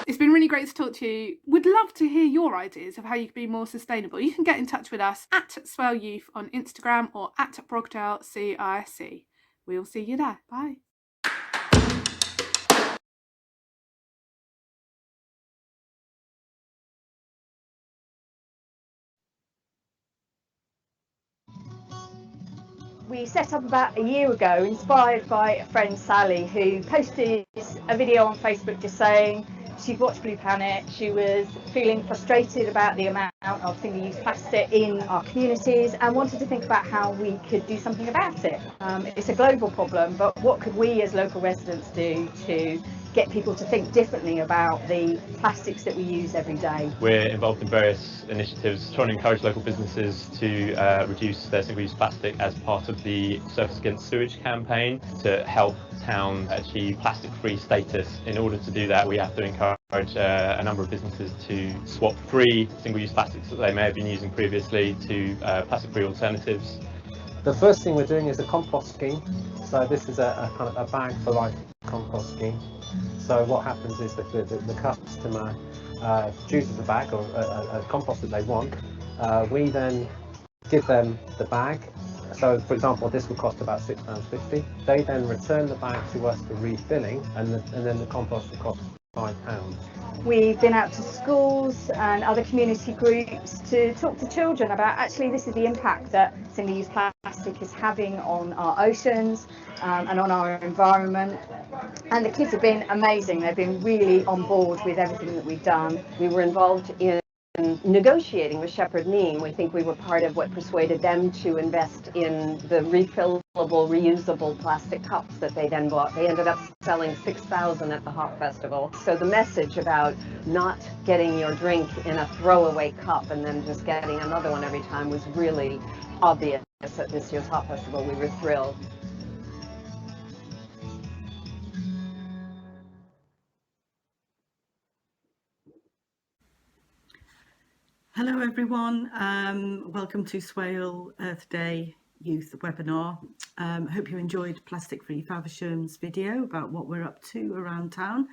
It's been really great to talk to you. Would love to hear your ideas of how you can be more sustainable. You can get in touch with us at Swale Youth on Instagram or at Brogdale CIC. We'll see you there. Bye. We set up about a year ago, inspired by a friend, Sally, who posted a video on Facebook just saying she'd watched Blue Planet. She was feeling frustrated about the amount of single-use plastic in our communities and wanted to think about how we could do something about it. It's a global problem, but what could we as local residents do to get people to think differently about the plastics that we use every day? We're involved in various initiatives trying to encourage local businesses to reduce their single-use plastic as part of the Surface Against Sewage campaign to help town achieve plastic-free status. In order to do that, we have to encourage a number of businesses to swap free single-use plastics that they may have been using previously to plastic-free alternatives. The first thing we're doing is a compost scheme. So this is a kind of a bag for life compost scheme. So what happens is that the customer chooses a bag or a compost that they want. We then give them the bag. So for example, this would cost about £6.50. They then return the bag to us for refilling, and then the compost will cost £5. We've been out to schools and other community groups to talk to children about actually this is the impact that single-use plastic is having on our oceans and on our environment. And the kids have been amazing. They've been really on board with everything that we've done. We were involved in negotiating with Shepherd Neame. We think we were part of what persuaded them to invest in the refillable, reusable plastic cups that they then bought. They ended up selling 6,000 at the Hop Festival. So the message about not getting your drink in a throwaway cup and then just getting another one every time was really obvious at this year's Hop Festival. We were thrilled. Hello everyone, welcome to Swale Earth Day Youth webinar. Hope you enjoyed Plastic Free Faversham's video about what we're up to around town.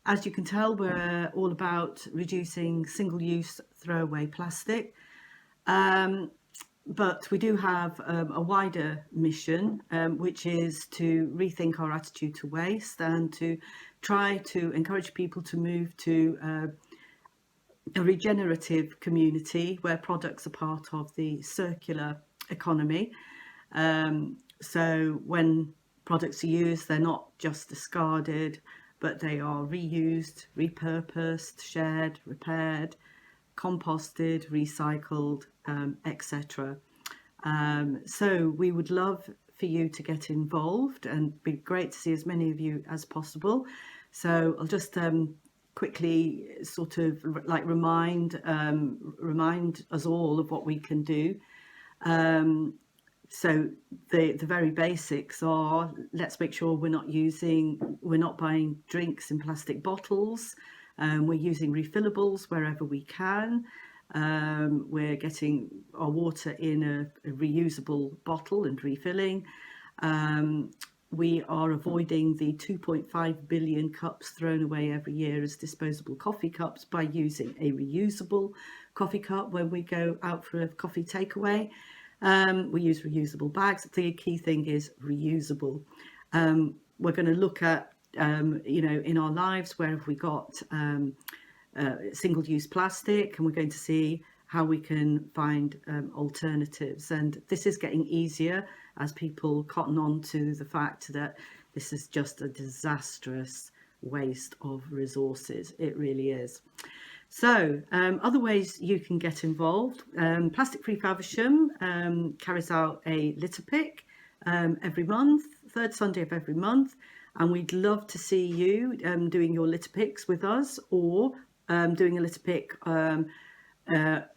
As you can tell, we're all about reducing single-use throwaway plastic, but we do have a wider mission, which is to rethink our attitude to waste and to try to encourage people to move to a regenerative community where products are part of the circular economy. So when products are used, they're not just discarded, but they are reused, repurposed, shared, repaired, composted, recycled, etc. So we would love for you to get involved, and be great to see as many of you as possible. So I'll just quickly sort of like remind us all of what we can do. So the very basics are, let's make sure we're not buying drinks in plastic bottles. We're using refillables wherever we can. We're getting our water in a reusable bottle and refilling. We are avoiding the 2.5 billion cups thrown away every year as disposable coffee cups by using a reusable coffee cup when we go out for a coffee takeaway. We use reusable bags. The key thing is reusable. We're going to look at, in our lives, where have we got single-use plastic, and we're going to see how we can find alternatives. And this is getting easier as people cotton on to the fact that this is just a disastrous waste of resources. It really is. So other ways you can get involved. Plastic Free Faversham carries out a litter pick every month, third Sunday of every month. And we'd love to see you doing your litter picks with us, or doing a litter pick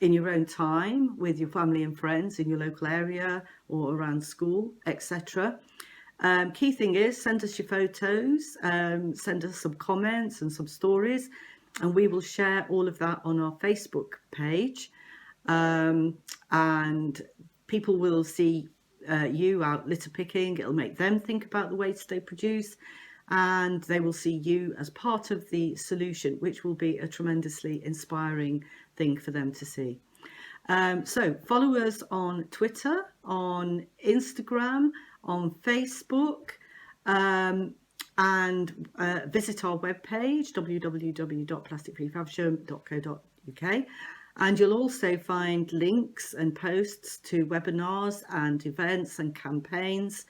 in your own time with your family and friends in your local area or around school, etc. Key thing is, send us your photos, send us some comments and some stories, and we will share all of that on our Facebook page. And people will see you out litter picking. It'll make them think about the waste they produce, and they will see you as part of the solution, which will be a tremendously inspiring thing for them to see. So follow us on Twitter, on Instagram, on Facebook, and visit our webpage, www.plasticfreefaversham.co.uk. And you'll also find links and posts to webinars and events and campaigns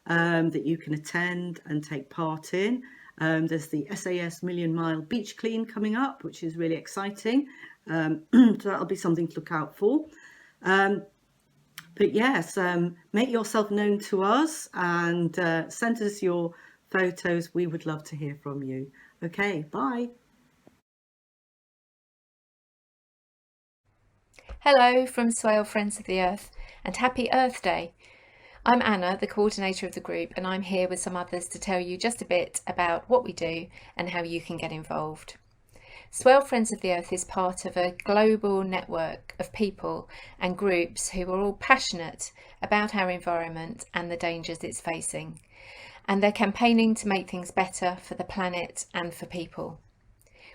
that you can attend and take part in. There's the SAS Million Mile Beach Clean coming up, which is really exciting. So that'll be something to look out for. But yes, make yourself known to us and send us your photos. We would love to hear from you. Okay, bye. Hello from Swale Friends of the Earth, and happy Earth Day. I'm Anna, the coordinator of the group, and I'm here with some others to tell you just a bit about what we do and how you can get involved. Swale Friends of the Earth is part of a global network of people and groups who are all passionate about our environment and the dangers it's facing, and they're campaigning to make things better for the planet and for people.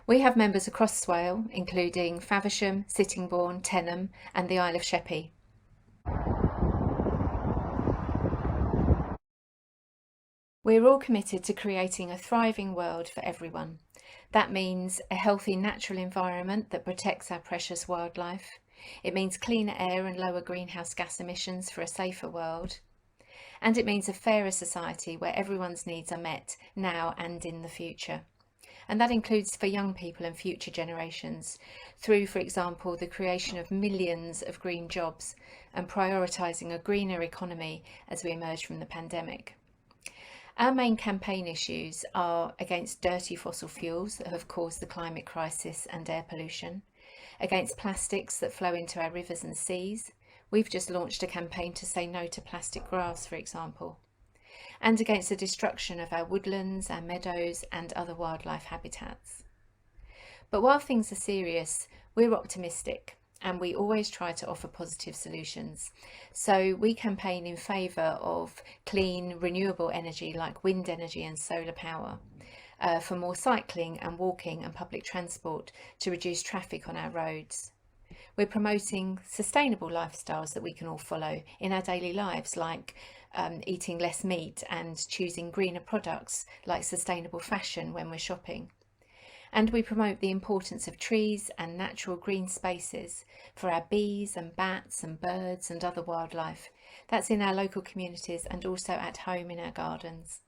We have members across Swale, including Faversham, Sittingbourne, Tenham and the Isle of Sheppey. We're all committed to creating a thriving world for everyone. That means a healthy natural environment that protects our precious wildlife. It means cleaner air and lower greenhouse gas emissions for a safer world. And it means a fairer society where everyone's needs are met now and in the future. And that includes for young people and future generations through, for example, the creation of millions of green jobs and prioritising a greener economy as we emerge from the pandemic. Our main campaign issues are against dirty fossil fuels that have caused the climate crisis and air pollution, against plastics that flow into our rivers and seas. We've just launched a campaign to say no to plastic grass, for example, and against the destruction of our woodlands, our meadows and other wildlife habitats. But while things are serious, we're optimistic and we always try to offer positive solutions. So we campaign in favour of clean, renewable energy like wind energy and solar power, for more cycling and walking and public transport to reduce traffic on our roads. We're promoting sustainable lifestyles that we can all follow in our daily lives, like eating less meat and choosing greener products like sustainable fashion when we're shopping. And we promote the importance of trees and natural green spaces for our bees and bats and birds and other wildlife. That's in our local communities and also at home in our gardens.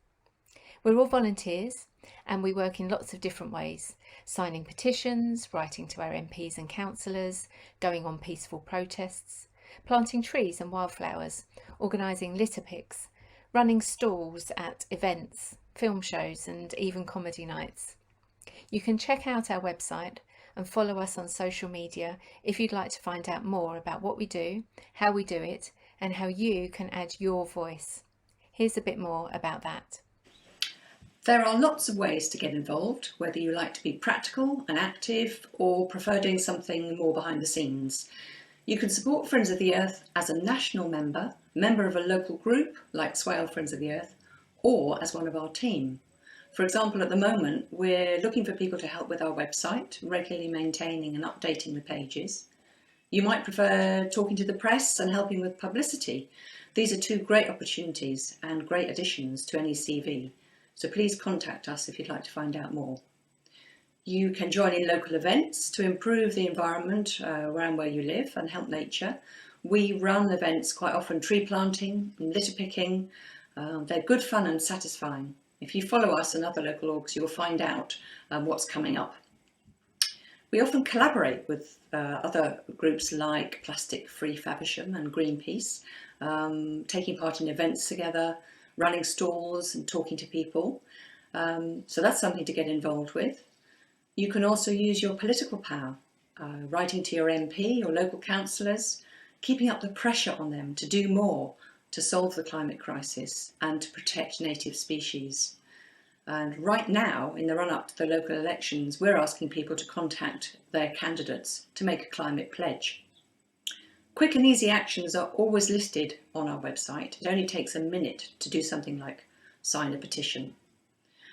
We're all volunteers and we work in lots of different ways, signing petitions, writing to our MPs and councillors, going on peaceful protests, planting trees and wildflowers, organising litter picks, running stalls at events, film shows and even comedy nights. You can check out our website and follow us on social media if you'd like to find out more about what we do, how we do it, and how you can add your voice. Here's a bit more about that. There are lots of ways to get involved, whether you like to be practical and active or prefer doing something more behind the scenes. You can support Friends of the Earth as a national member of a local group like Swale Friends of the Earth, or as one of our team. For example, at the moment, we're looking for people to help with our website, regularly maintaining and updating the pages. You might prefer talking to the press and helping with publicity. These are two great opportunities and great additions to any CV, so please contact us if you'd like to find out more. You can join in local events to improve the environment around where you live and help nature. We run events quite often, tree planting and litter picking. They're good fun and satisfying. If you follow us and other local orgs, you'll find out what's coming up. We often collaborate with other groups like Plastic Free Faversham and Greenpeace, taking part in events together, running stalls and talking to people. So that's something to get involved with. You can also use your political power, writing to your MP or local councillors, keeping up the pressure on them to do more to solve the climate crisis and to protect native species. And right now, in the run-up to the local elections, we're asking people to contact their candidates to make a climate pledge. Quick and easy actions are always listed on our website. It only takes a minute to do something like sign a petition.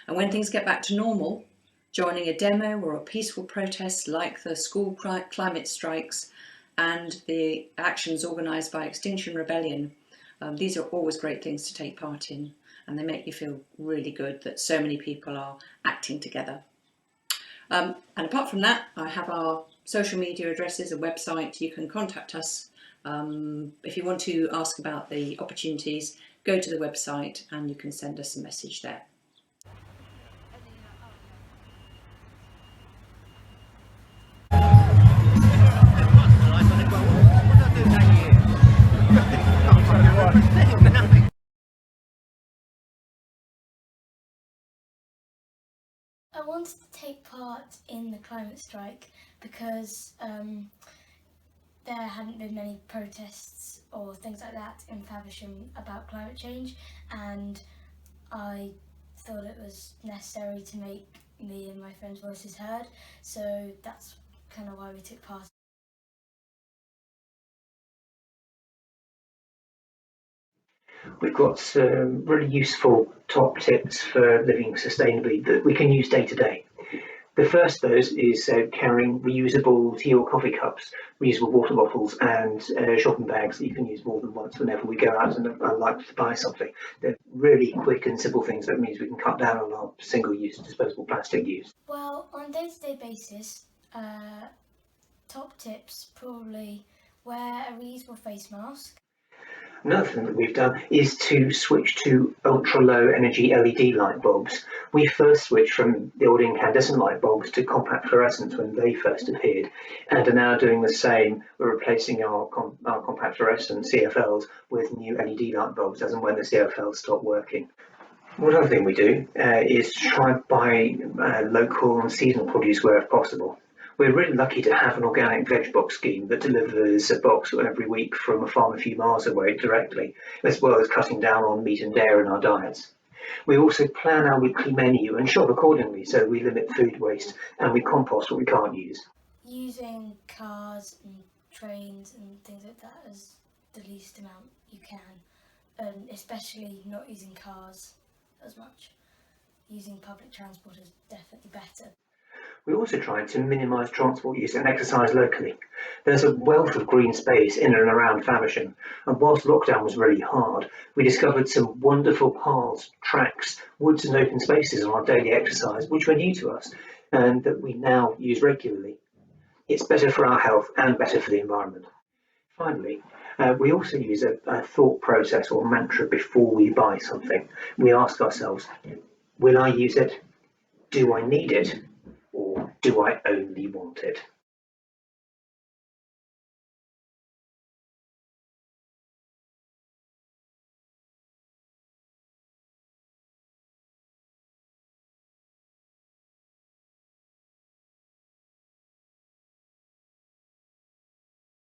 And when things get back to normal, joining a demo or a peaceful protest like the school climate strikes and the actions organised by Extinction Rebellion, these are always great things to take part in, and they make you feel really good that so many people are acting together. And apart from that, I have our social media addresses and website. You can contact us. If you want to ask about the opportunities, go to the website and you can send us a message there. I wanted to take part in the climate strike because there hadn't been many protests or things like that in Faversham about climate change, and I thought it was necessary to make me and my friends' voices heard. So that's kind of why we took part. We've got some really useful top tips for living sustainably that we can use day to day. The first of those is carrying reusable tea or coffee cups, reusable water bottles and shopping bags that you can use more than once whenever we go out and like to buy something. They're really quick and simple things that means we can cut down on our single-use disposable plastic use. Well, on a day-to-day basis, top tips probably wear a reusable face mask. Another thing that we've done is to switch to ultra-low energy LED light bulbs. We first switched from the old incandescent light bulbs to compact fluorescents when they first appeared, and are now doing the same. We're replacing our compact fluorescent CFLs with new LED light bulbs as and when the CFLs stop working. One other thing we do is try and buy local and seasonal produce wherever possible. We're really lucky to have an organic veg box scheme that delivers a box every week from a farm a few miles away directly, as well as cutting down on meat and dairy in our diets. We also plan our weekly menu and shop accordingly, so we limit food waste and we compost what we can't use. Using cars and trains and things like that as the least amount you can, and especially not using cars as much. Using public transport is definitely better. We also try to minimise transport use and exercise locally. There's a wealth of green space in and around Faversham, and whilst lockdown was really hard, we discovered some wonderful paths, tracks, woods and open spaces on our daily exercise, which were new to us and that we now use regularly. It's better for our health and better for the environment. Finally, we also use a thought process or mantra before we buy something. We ask ourselves, will I use it? Do I need it? Or do I only want it?